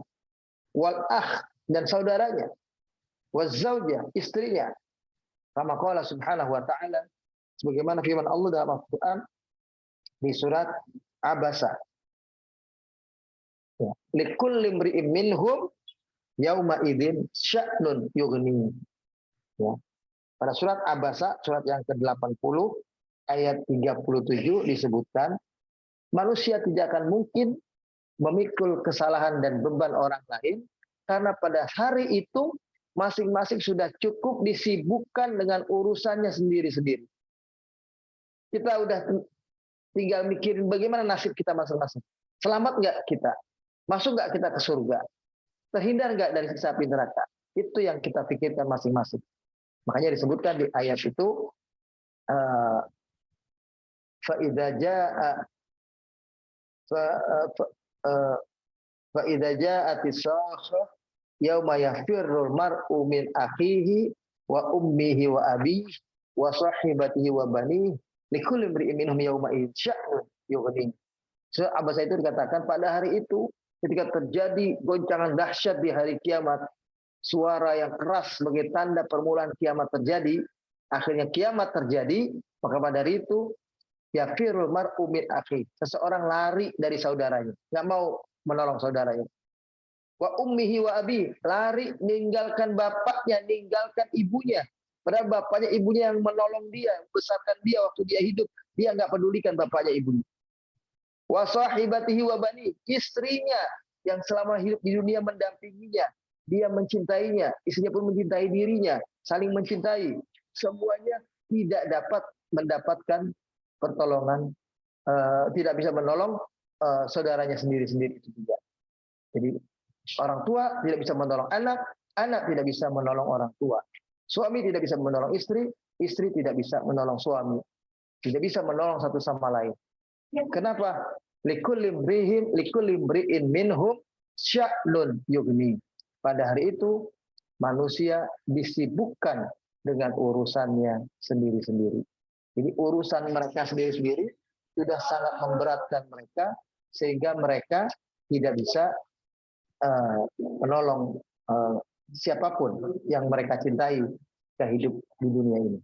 wal akh, dan saudaranya, wal zawjah, istrinya. Kama qala subhanahu wa ta'ala, sebagaimana firman Allah dalam Al-Quran di surat Abasa. Likulli imri'in minhum yauma idzin sya'nun yughni. Ya. Pada surat Abasa, surat yang ke-80, ayat 37 disebutkan, manusia tidak akan mungkin memikul kesalahan dan beban orang lain, karena pada hari itu masing-masing sudah cukup disibukkan dengan urusannya sendiri-sendiri. Kita udah tinggal mikirin bagaimana nasib kita masing-masing. Selamat nggak kita? Masuk nggak kita ke surga? Terhindar nggak dari siksa api neraka? Itu yang kita pikirkan masing-masing. Makanya disebutkan di ayat itu, فَإِذَا جَاءَتِ الصَّاخَّةُ يَوْمَ يَفِرُّ الْمَرْءُ مِنْ أَخِيهِ وَأُمِّهِ وَأَبِيهِ وَصَاحِبَتِهِ وَبَنِيهِ لِكُلِّ امْرِئٍ مِّنْهُمْ يَوْمَئِذٍ شَأْنٌ يُغْنِيهِ. Abasa itu dikatakan pada hari itu, ketika terjadi goncangan dahsyat di hari kiamat, suara yang keras sebagai tanda permulaan kiamat terjadi, akhirnya kiamat terjadi, maka pada hari itu yafirul mar'u min akhi, seseorang lari dari saudaranya, nggak mau menolong saudaranya. Wa ummihi wa abi, lari meninggalkan bapaknya, meninggalkan ibunya. Padahal bapaknya ibunya yang menolong dia, membesarkan dia waktu dia hidup, dia nggak pedulikan bapaknya ibunya. Wa sahibatihi wa bani, istrinya yang selama hidup di dunia mendampinginya, dia mencintainya, istrinya pun mencintai dirinya, saling mencintai. Semuanya tidak dapat mendapatkan pertolongan, tidak bisa menolong saudaranya sendiri-sendiri itu juga. Jadi Orang tua tidak bisa menolong anak, anak tidak bisa menolong orang tua. Suami tidak bisa menolong istri, istri tidak bisa menolong suami. Tidak bisa menolong satu sama lain. Kenapa? Likulli imri'in minhum sya'nun yughni. Pada hari itu manusia disibukkan dengan urusannya sendiri-sendiri. Jadi urusan mereka sendiri-sendiri sudah sangat memberatkan mereka sehingga mereka tidak bisa menolong siapapun yang mereka cintai yang hidup di dunia ini.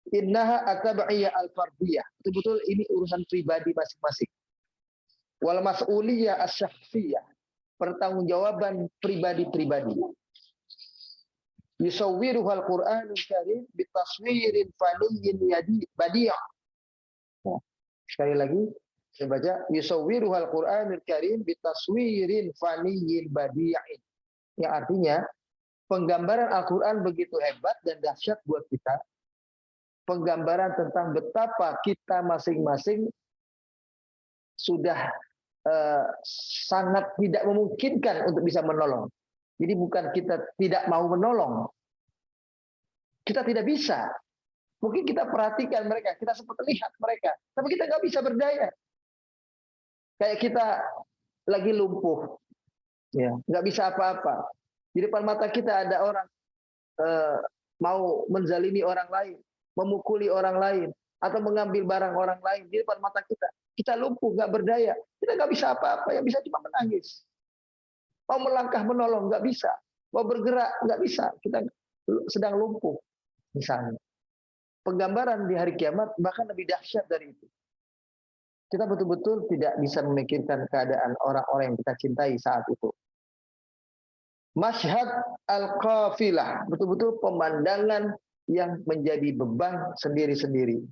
Innaha at-tabi'iyah al-fardiyah. Betul-betul ini urusan pribadi masing-masing. Wal mas'uliyah asy-syakhsiyah. Pertanggungjawaban pribadi-pribadi. Yusawwiruha al-Qur'anul Karim bitaswirin faniyyin badi'. Nah, sekali lagi saya baca yusawwiruha al-Qur'anul Karim bitaswirin faniyyin badi'. Yang artinya penggambaran Al-Qur'an begitu hebat dan dahsyat buat kita. Penggambaran tentang betapa kita masing-masing sudah sangat tidak memungkinkan untuk bisa menolong. Jadi bukan kita tidak mau menolong. Kita tidak bisa. Mungkin kita perhatikan mereka, kita sempat lihat mereka, tapi kita nggak bisa berdaya. Kayak kita lagi lumpuh, ya, nggak bisa apa-apa. Di depan mata kita ada orang mau menzalimi orang lain, memukuli orang lain, atau mengambil barang orang lain di depan mata kita. Kita lumpuh, nggak berdaya. Kita nggak bisa apa-apa, yang bisa cuma menangis. Mau melangkah menolong, nggak bisa. Mau bergerak, nggak bisa. Kita sedang lumpuh, misalnya. Penggambaran di hari kiamat bahkan lebih dahsyat dari itu. Kita betul-betul tidak bisa memikirkan keadaan orang-orang yang kita cintai saat itu. Masyhad al-qafilah, betul-betul pemandangan yang menjadi beban sendiri-sendiri.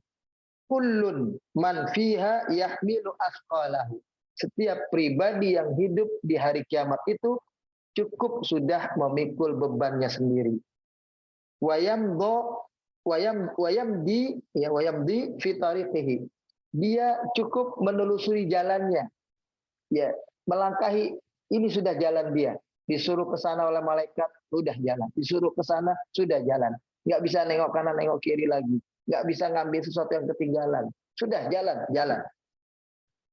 Kullun man fiha yahmilu asqalahu. Setiap pribadi yang hidup di hari kiamat itu cukup sudah memikul bebannya sendiri. Wayamdi fi tariqihi. Dia cukup menelusuri jalannya. Ya, melangkahi ini sudah jalan dia. Disuruh ke sana oleh malaikat, sudah jalan. Disuruh ke sana, sudah jalan. Nggak bisa nengok kanan, nengok kiri lagi. Nggak bisa ngambil sesuatu yang ketinggalan. Sudah jalan.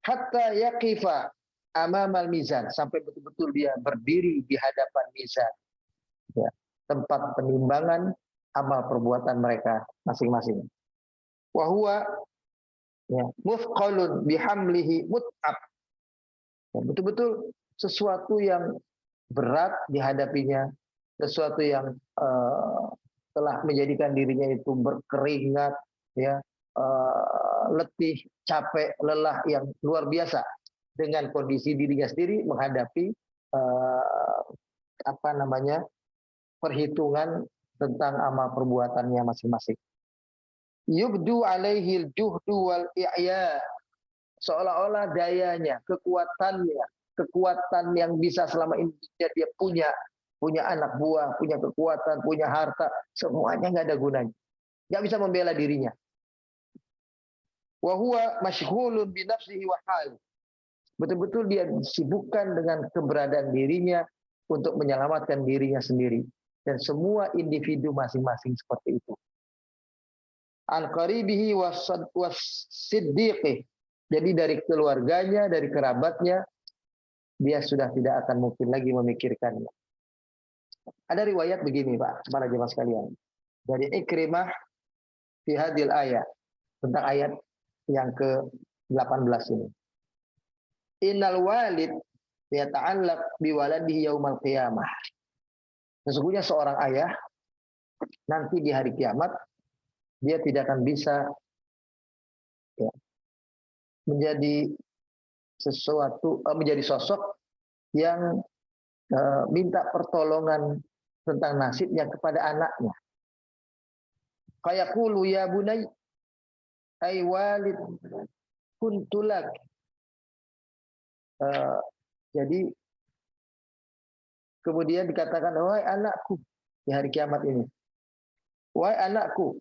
Hatta yaqifa amamal mizan. Sampai betul-betul dia berdiri di hadapan mizan. Ya, tempat penimbangan amal perbuatan mereka masing-masing. Wahuwa ya, muthqalun bihamlihi mut'ab. Ya, betul-betul sesuatu yang berat dihadapinya, sesuatu yang telah menjadikan dirinya itu berkeringat, ya, letih, capek, lelah yang luar biasa dengan kondisi dirinya sendiri menghadapi perhitungan tentang amal perbuatannya masing-masing. Yubdu alaihil juhdu wal i'ya. Seolah-olah dayanya, kekuatannya, kekuatan yang bisa selama ini dia punya anak buah, punya kekuatan, punya harta, semuanya nggak ada gunanya. Nggak bisa membela dirinya. Wa huwa masyghulun bi nafsihi wa hal. Betul-betul dia disibukkan dengan keberadaan dirinya untuk menyelamatkan dirinya sendiri. Dan semua individu masing-masing seperti itu. An qaribihi was-siddiqih. Jadi dari keluarganya, dari kerabatnya, dia sudah tidak akan mungkin lagi memikirkannya. Ada riwayat begini, Pak, para jemaah sekalian. Dari Ikrimah fi hadil ayat, tentang ayat yang ke-18 ini. Innal walid yata'allaq biwaladihi yaumal qiyamah. Sesungguhnya seorang ayah nanti di hari kiamat dia tidak akan bisa ya, menjadi sosok yang minta pertolongan tentang nasibnya kepada anaknya. Fayaqulu ya bunay ay walid kuntulak. Jadi kemudian dikatakan, wahai anakku di hari kiamat ini. Wahai anakku.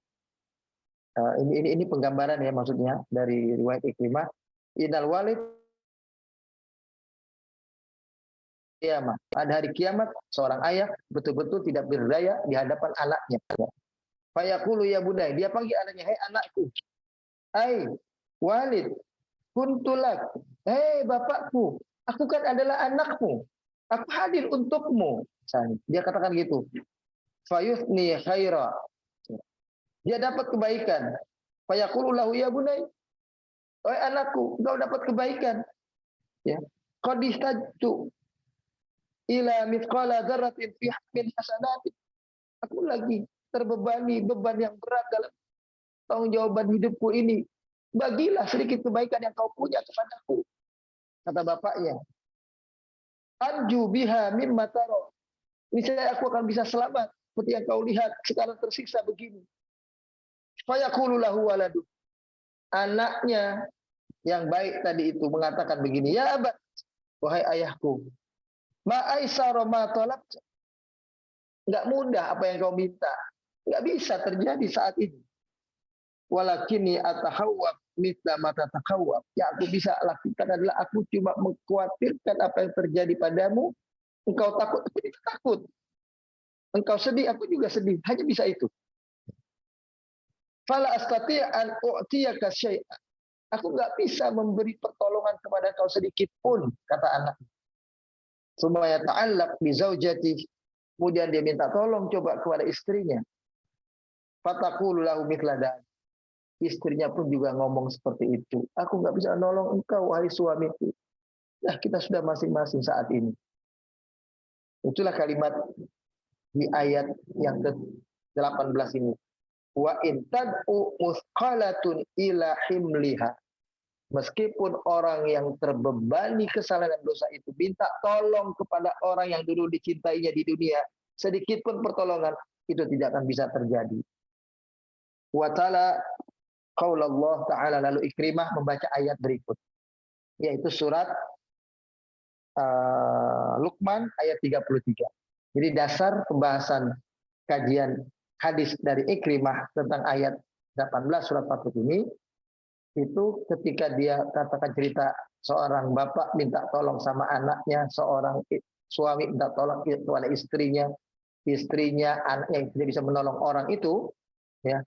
Ini penggambaran ya maksudnya dari riwayat Ikrimah. Innal walid kiamat. Pada hari kiamat, seorang ayah betul-betul tidak berdaya di hadapan anaknya. Fayaqulu ya bunai, dia panggil anaknya, "Hei anakku, hai Walid, kuntulak, hei bapakku, aku kan adalah anakmu, aku hadir untukmu." Dia katakan gitu. Fayuthni khaira, dia dapat kebaikan. Fayaqulu lahu ya bunai, wahai anakku, engkau dapat kebaikan. Ya, qad ihtajtu ila mithqala dzarratin fi min hasanatin. Aku lagi terbebani beban yang berat dalam tanggung jawaban hidupku ini. Bagilah sedikit kebaikan yang kau punya kepadaku. Kata bapaknya, anju biha mimma taro. Niscaya aku akan bisa selamat seperti yang kau lihat sekarang tersiksa begini. Fayaqulu lahu waladu. Anaknya yang baik tadi itu mengatakan begini, ya abad, wahai ayahku, ma'aisara ma talab. Enggak mudah apa yang kau minta. Enggak bisa terjadi saat ini. Walakini atahawwab mithla ma tatakawwab. Yang aku bisa lakukan adalah aku cuma mengkhawatirkan apa yang terjadi padamu. Engkau takut, aku juga takut. Engkau sedih, aku juga sedih. Hanya bisa itu. Fala astati' an u'tiyaka syai'an. Aku enggak bisa memberi pertolongan kepada kau sedikit pun, kata anak. Sumaya ta'allaq bi zaujati. Kemudian dia minta tolong coba kepada istrinya. Fataqulu lahu mithla dzalik. Istrinya pun juga ngomong seperti itu. Aku nggak bisa nolong engkau, wahai suamiku. Nah, kita sudah masing-masing saat ini. Itulah kalimat di ayat yang ke-18 ini. Wa in tad'u musqalatun ila himliha. Meskipun orang yang terbebani kesalahan dan dosa itu minta tolong kepada orang yang dulu dicintainya di dunia, sedikit pun pertolongan itu tidak akan bisa terjadi. Wa ta'ala qaulallah ta'ala, lalu Ikrimah membaca ayat berikut, yaitu surat Luqman ayat 33. Jadi dasar pembahasan kajian hadis dari Ikrimah tentang ayat 18 surat Fatir ini, itu ketika dia katakan cerita seorang bapak minta tolong sama anaknya, seorang suami minta tolong kepada istrinya, anaknya tidak bisa menolong orang itu, ya.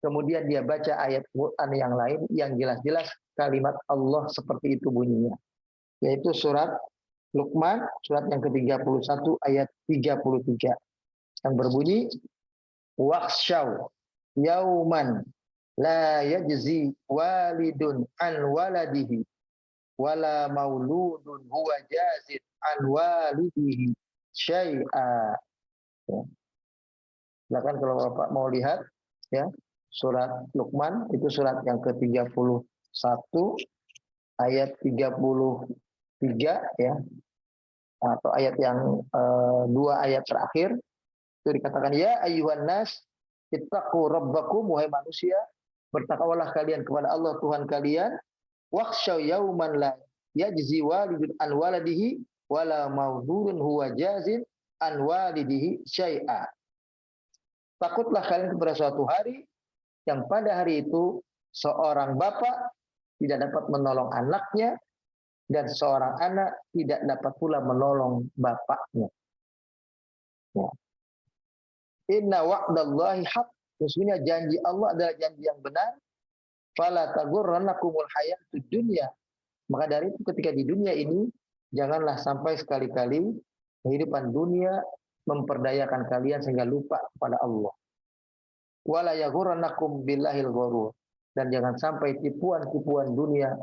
Kemudian dia baca ayat Quran yang lain yang jelas-jelas kalimat Allah seperti itu bunyinya. Yaitu surat Luqman, surat yang ke-31 ayat 33. Yang berbunyi, waqshaw yauman la yajzi walidun an waladihi wala mauludun huwa jazid an walidihi syai'a. Silakan kalau Bapak mau lihat, ya. Surat Luqman itu surat yang ke-31 ayat 33, ya. Atau ayat yang dua ayat terakhir itu dikatakan, ya ayyuhan nas ittaqu rabbakum, wahai manusia, bertakwalah kalian kepada Allah Tuhan kalian, wakhshaw yauman la yajzi walidun an waladihi wala mauludun huwa jazin an walidihi syai'a. Takutlah kalian kepada suatu hari yang pada hari itu seorang bapak tidak dapat menolong anaknya dan seorang anak tidak dapat pula menolong bapaknya. Ya. Inna wa'dallahi haq. Sesungguhnya janji Allah adalah janji yang benar. Fala taghurrannakumul hayatud dunya. Maka dari itu ketika di dunia ini janganlah sampai sekali-kali kehidupan dunia memperdayakan kalian sehingga lupa kepada Allah. Wala yaghurrannakum billahil ghurur. Dan jangan sampai tipuan-tipuan dunia,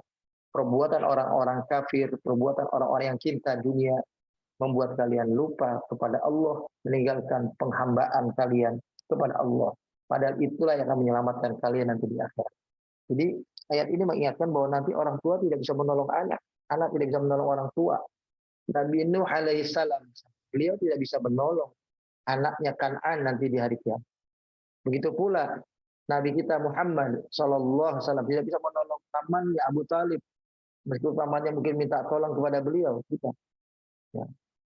perbuatan orang-orang kafir, perbuatan orang-orang yang cinta dunia membuat kalian lupa kepada Allah, meninggalkan penghambaan kalian kepada Allah. Padahal itulah yang akan menyelamatkan kalian nanti di akhirat. Jadi ayat ini mengingatkan bahwa nanti orang tua tidak bisa menolong anak, anak tidak bisa menolong orang tua. Nabi Nuh alaihissalam, beliau tidak bisa menolong anaknya Kan'an nanti di hari kiamat. Begitu pula Nabi kita Muhammad sallallahu alaihi wasallam tidak bisa menolong pamannya Abu Talib, meskipun pamannya mungkin minta tolong kepada beliau. Kita, ya.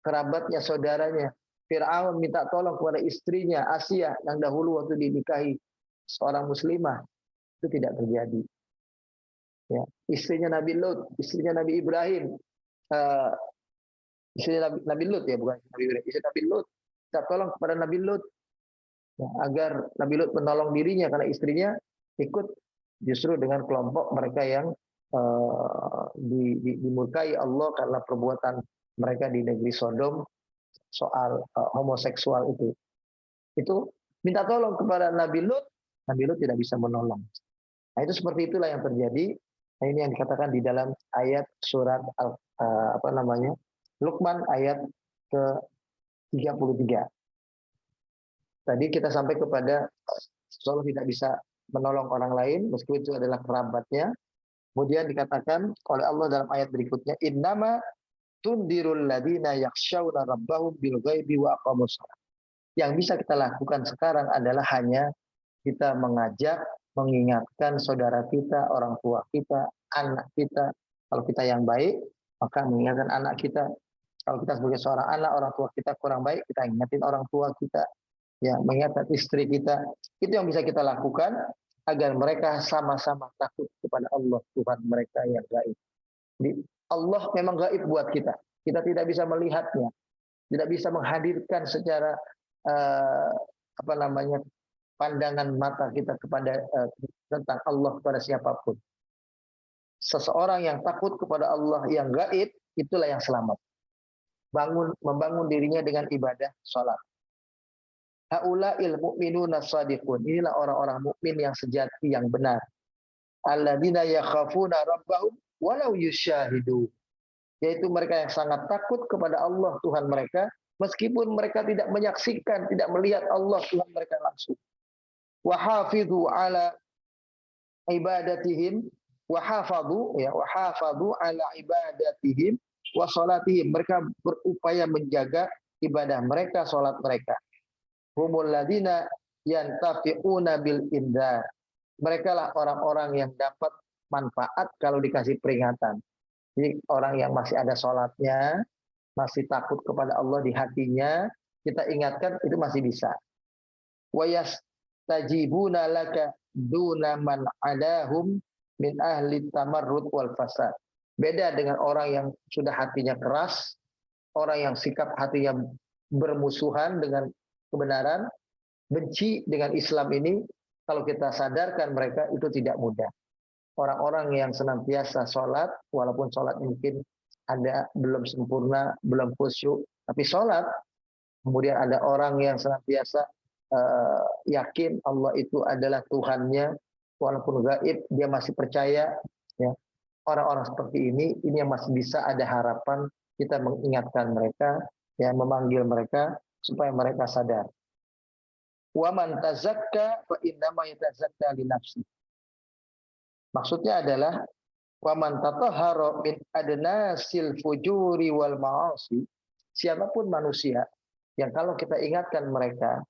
Kerabatnya, saudaranya Fir'aun minta tolong kepada istrinya Asia yang dahulu waktu dinikahi seorang muslimah, itu tidak terjadi. Ya. Istrinya Nabi Lut, istrinya Nabi Ibrahim, istri Nabi Lut ya, bukan Nabi Ibrahim, istri Nabi Lut. Minta tolong kepada Nabi Lut ya, agar Nabi Lut menolong dirinya karena istrinya ikut justru dengan kelompok mereka yang dimurkai Allah karena perbuatan mereka di negeri Sodom soal homoseksual itu. Itu minta tolong kepada Nabi Lut tidak bisa menolong. Nah, itu seperti itulah yang terjadi. Nah, ini yang dikatakan di dalam ayat surat Luqman ayat ke-33. Tadi kita sampai kepada seseorang tidak bisa menolong orang lain meskipun itu adalah kerabatnya. Kemudian dikatakan oleh Allah dalam ayat berikutnya, innama tundirul ladina yakhshawna rabbahum bil ghaibi wa aqamus shalah. Yang bisa kita lakukan sekarang adalah hanya kita mengajak, mengingatkan saudara kita, orang tua kita, anak kita. Kalau kita yang baik, maka mengingatkan anak kita. Kalau kita sebagai seorang anak, orang tua kita kurang baik, kita ingatin orang tua kita. Ya, mengingatkan istri kita. Itu yang bisa kita lakukan agar mereka sama-sama takut kepada Allah, Tuhan mereka yang gaib. Jadi, Allah memang gaib buat kita. Kita tidak bisa melihatnya, tidak bisa menghadirkan secara pandangan mata kita kepada tentang Allah kepada siapapun. Seseorang yang takut kepada Allah yang gaib, itulah yang selamat. Membangun dirinya dengan ibadah salat. Haula'il mu'minuna shadiqun. Inilah orang-orang mukmin yang sejati, yang benar. Alladzina yakhafuna rabbahum walau yusyahidu. Yaitu mereka yang sangat takut kepada Allah Tuhan mereka meskipun mereka tidak menyaksikan, tidak melihat Allah Tuhan mereka langsung. Wa hafidhu ala ibadatihim wa hafadhu ala ibadatihim wa salatihim. Mereka berupaya menjaga ibadah mereka, salat mereka. Humul ladina yantafi'una bil indar. Mereka lah orang-orang yang dapat manfaat kalau dikasih peringatan. Jadi orang yang masih ada sholatnya, masih takut kepada Allah di hatinya, kita ingatkan itu masih bisa. Wa yastajibuna laka duna man adahum min ahli tamarrud wal fasad. Beda dengan orang yang sudah hatinya keras, orang yang sikap hatinya bermusuhan dengan kebenaran, benci dengan Islam ini, kalau kita sadarkan mereka itu tidak mudah. Orang-orang yang senantiasa sholat, walaupun sholat mungkin ada belum sempurna, belum khusyuk, tapi sholat. Kemudian ada orang yang senantiasa yakin Allah itu adalah Tuhannya, walaupun gaib dia masih percaya. Ya. Orang-orang seperti ini yang masih bisa ada harapan kita mengingatkan mereka, ya, memanggil mereka supaya mereka sadar. Wa man tazakka fa innama yatazakka li nafsi. Maksudnya adalah wa man tatahhara min adnasil fujuri wal ma'asi. Siapapun manusia yang kalau kita ingatkan mereka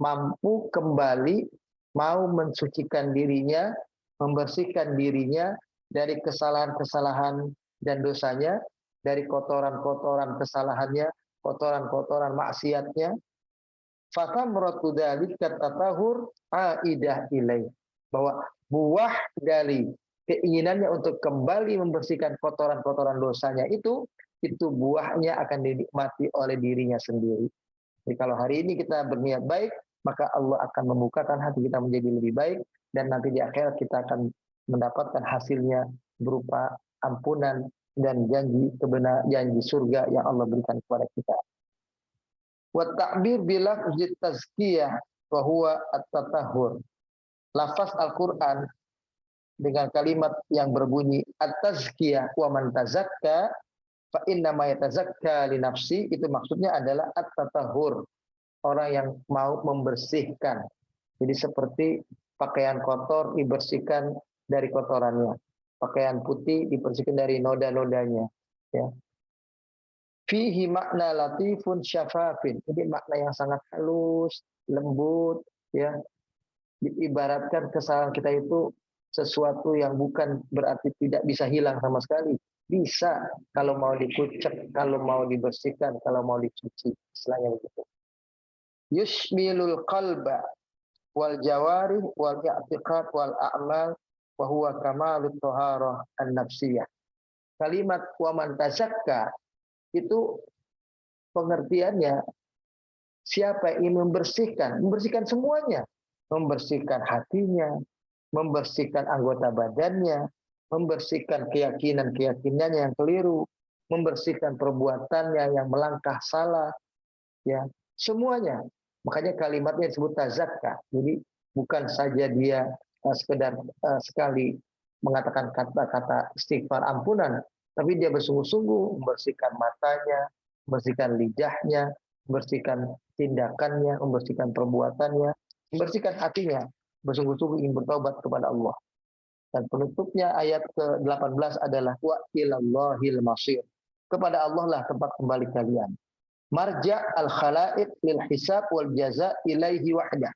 mampu kembali mau mensucikan dirinya, membersihkan dirinya dari kesalahan-kesalahan dan dosanya, dari kotoran-kotoran kesalahannya, kotoran-kotoran maksiatnya, fatamratu dzalika tatahur aidah ilaih, bahwa buah dari keinginannya untuk kembali membersihkan kotoran-kotoran dosanya itu buahnya akan dinikmati oleh dirinya sendiri. Jadi kalau hari ini kita berniat baik, maka Allah akan membukakan hati kita menjadi lebih baik, dan nanti di akhirat kita akan mendapatkan hasilnya berupa ampunan dan janji surga yang Allah berikan kepada kita. Wa ta'bir bilafzi tazkiyah wa huwa at-tatahhur. Lafaz Al-Qur'an dengan kalimat yang berbunyi at-tazkiyah wa man tazakka fa inna ma yatazakka li nafsi, itu maksudnya adalah at-tatahhur, orang yang mau membersihkan. Jadi seperti pakaian kotor dibersihkan dari kotorannya, pakaian putih dibersihkan dari noda-nodanya, ya. Fihi makna latifun syafafin. Ini makna yang sangat halus, lembut, ya. Diibaratkan kesalahan kita itu sesuatu yang bukan berarti tidak bisa hilang sama sekali. Bisa kalau mau dikucek, kalau mau dibersihkan, kalau mau dicuci, istilahnya begitu. Yushmilul qalba wal jawarih wal i'tiqad wal a'mal wa huwa kamalut thaharah an-nafsiyah. Kalimat wa man tazakka itu pengertiannya siapa yang ingin membersihkan semuanya, membersihkan hatinya, membersihkan anggota badannya, membersihkan keyakinan-keyakinannya yang keliru, membersihkan perbuatannya yang melangkah salah, ya semuanya. Makanya kalimatnya disebut tazakka. Jadi bukan saja dia sekedar sekali mengatakan kata-kata istighfar ampunan, tapi dia bersungguh-sungguh membersihkan matanya, membersihkan lidahnya, membersihkan tindakannya, membersihkan perbuatannya, membersihkan hatinya, bersungguh-sungguh ingin bertaubat kepada Allah. Dan penutupnya ayat ke-18 adalah wa ilallahil masir. Kepada Allah lah tempat kembali kalian. Marja al-khalaiq lil hisab wal jaza ilaihi wahdah.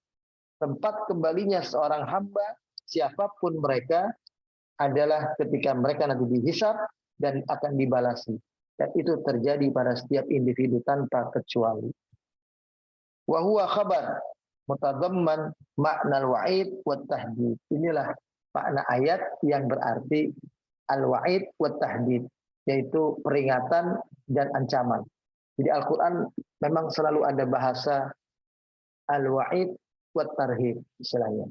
Tempat kembalinya seorang hamba siapapun mereka adalah ketika mereka nanti dihisab dan akan dibalasi. Dan itu terjadi pada setiap individu tanpa kecuali. Wa huwa khabar mutadamman makna al-wa'id wa tahdid. Inilah makna ayat yang berarti al-wa'id wa tahdid, yaitu peringatan dan ancaman. Jadi Al-Quran memang selalu ada bahasa al-wa'id wa tarhib istilahnya.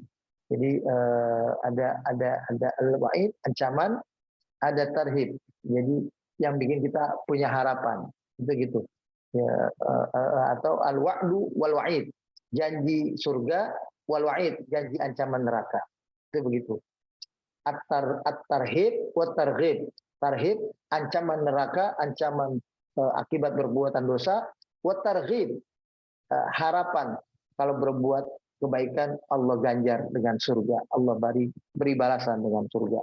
Jadi ada al-wa'id ancaman, ada tarhib. Jadi yang bikin kita punya harapan. Itu gitu. Ya, atau al-wa'du wal wa'id, janji surga, wal wa'id, janji ancaman neraka. Itu begitu. At-tarhib wa targhib. Tarhib ancaman neraka, ancaman akibat berbuatan dosa, wa targhib harapan kalau berbuat kebaikan Allah ganjar dengan surga, Allah beri balasan dengan surga.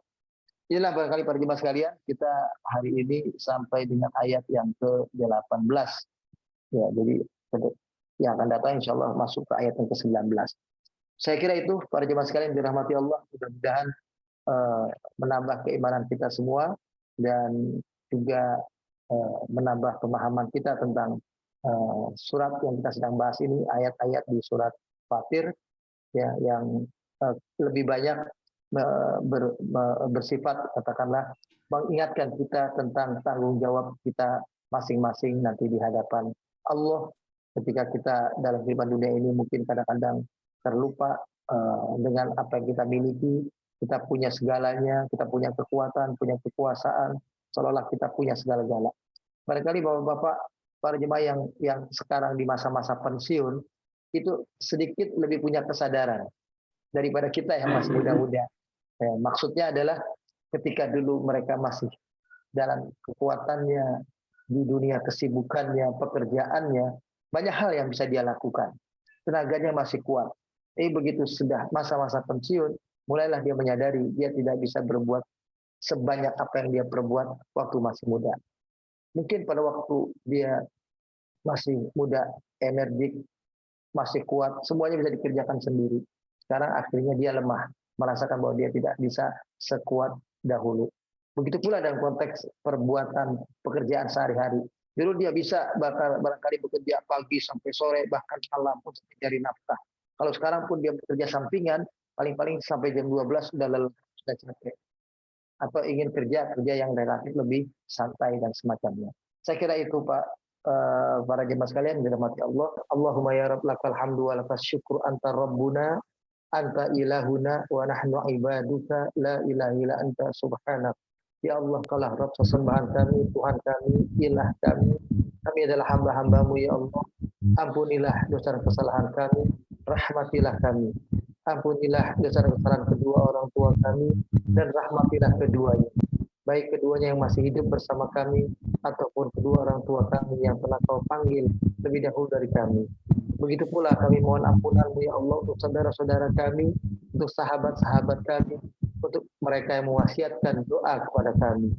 Inilah barangkali para jemaah sekalian, kita hari ini sampai dengan ayat yang ke-18. Ya, jadi yang akan datang insya Allah masuk ke ayat yang ke-19. Saya kira itu para jemaah sekalian dirahmati Allah, mudah-mudahan menambah keimanan kita semua dan juga menambah pemahaman kita tentang surat yang kita sedang bahas ini, ayat-ayat di surat Fatir, ya, yang lebih banyak bersifat katakanlah mengingatkan kita tentang tanggung jawab kita masing-masing nanti di hadapan Allah ketika kita dalam kehidupan dunia ini mungkin kadang-kadang terlupa dengan apa yang kita miliki. Kita punya segalanya, kita punya kekuatan, punya kekuasaan, seolah-olah kita punya segala-gala. Barangkali bapak-bapak, para jemaah yang sekarang di masa-masa pensiun itu sedikit lebih punya kesadaran daripada kita yang masih muda-muda. Maksudnya adalah ketika dulu mereka masih dalam kekuatannya, di dunia kesibukannya, pekerjaannya, banyak hal yang bisa dia lakukan. Tenaganya masih kuat. Tapi begitu sudah masa-masa pensiun, mulailah dia menyadari dia tidak bisa berbuat sebanyak apa yang dia perbuat waktu masih muda. Mungkin pada waktu dia masih muda, energik, masih kuat, semuanya bisa dikerjakan sendiri. Sekarang akhirnya dia lemah, merasakan bahwa dia tidak bisa sekuat dahulu. Begitu pula dalam konteks perbuatan pekerjaan sehari-hari. Dulu dia bisa barangkali bekerja pagi sampai sore, bahkan malam untuk mencari nafkah. Kalau sekarang pun dia bekerja sampingan, paling-paling sampai jam 12 sudah lelah, sudah capek. Atau ingin kerja yang relatif lebih santai dan semacamnya. Saya kira itu Pak, para jemaah sekalian dirahmati Allah. Allahumma ya Rabb lakal hamdu wa lakas syukur anta rabbuna anta ilahuna wa nahnu ibaduka la ilaha illa anta subhanak. Ya Allah, kaulah Rabb sesembahan kami, Tuhan kami, ilah kami. Kami adalah hamba-hambamu ya Allah. Ampunilah dosa dan kesalahan kami, rahmatilah kami. Ampunilah dosa dan kesalahan kedua orang tua kami, dan rahmatilah keduanya. Baik keduanya yang masih hidup bersama kami, ataupun kedua orang tua kami yang telah Kau panggil lebih dahulu dari kami. Begitu pula kami mohon ampunan-Mu ya Allah untuk saudara-saudara kami, untuk sahabat-sahabat kami, untuk mereka yang mewasiatkan doa kepada kami.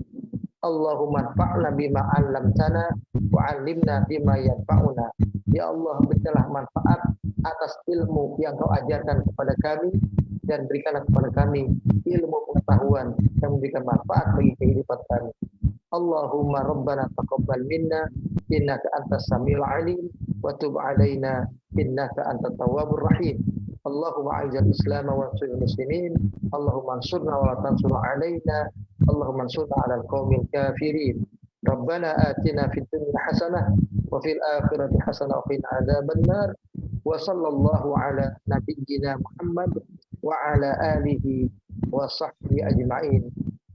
Allahumma anfa'na bima 'allamtana wa 'allimna bima yanfa'una. Ya Allah, berikanlah manfaat atas ilmu yang Kau ajarkan kepada kami, dan berikanlah kepada kami ilmu pengetahuan yang memberikan manfaat bagi kehidupan kami. Allahumma rabbana taqabbal minna innaka antas samiul alim wa tub alaina innaka antat tawwabur rahim. Allahumma a'izal Islam wa ansur muslimin. Allahumma ansurna wa la tansur alaina. Allahumma ansurna 'alal qaumil kafirin. Rabbana atina fid dunya hasanah wa fil akhirati hasanah wa qina adzabannar. Wa sallallahu ala nabiyyina Muhammad wa ala alihi wa sahbihi ajma'in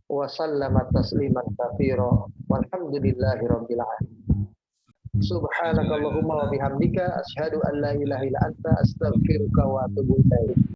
wa sallama tasliman katsira walhamdulillahi rabbil alamin. Subhanakallahumma wa bihamdika asyhadu an la ilaha illa anta astaghfiruka wa atubu ilaik.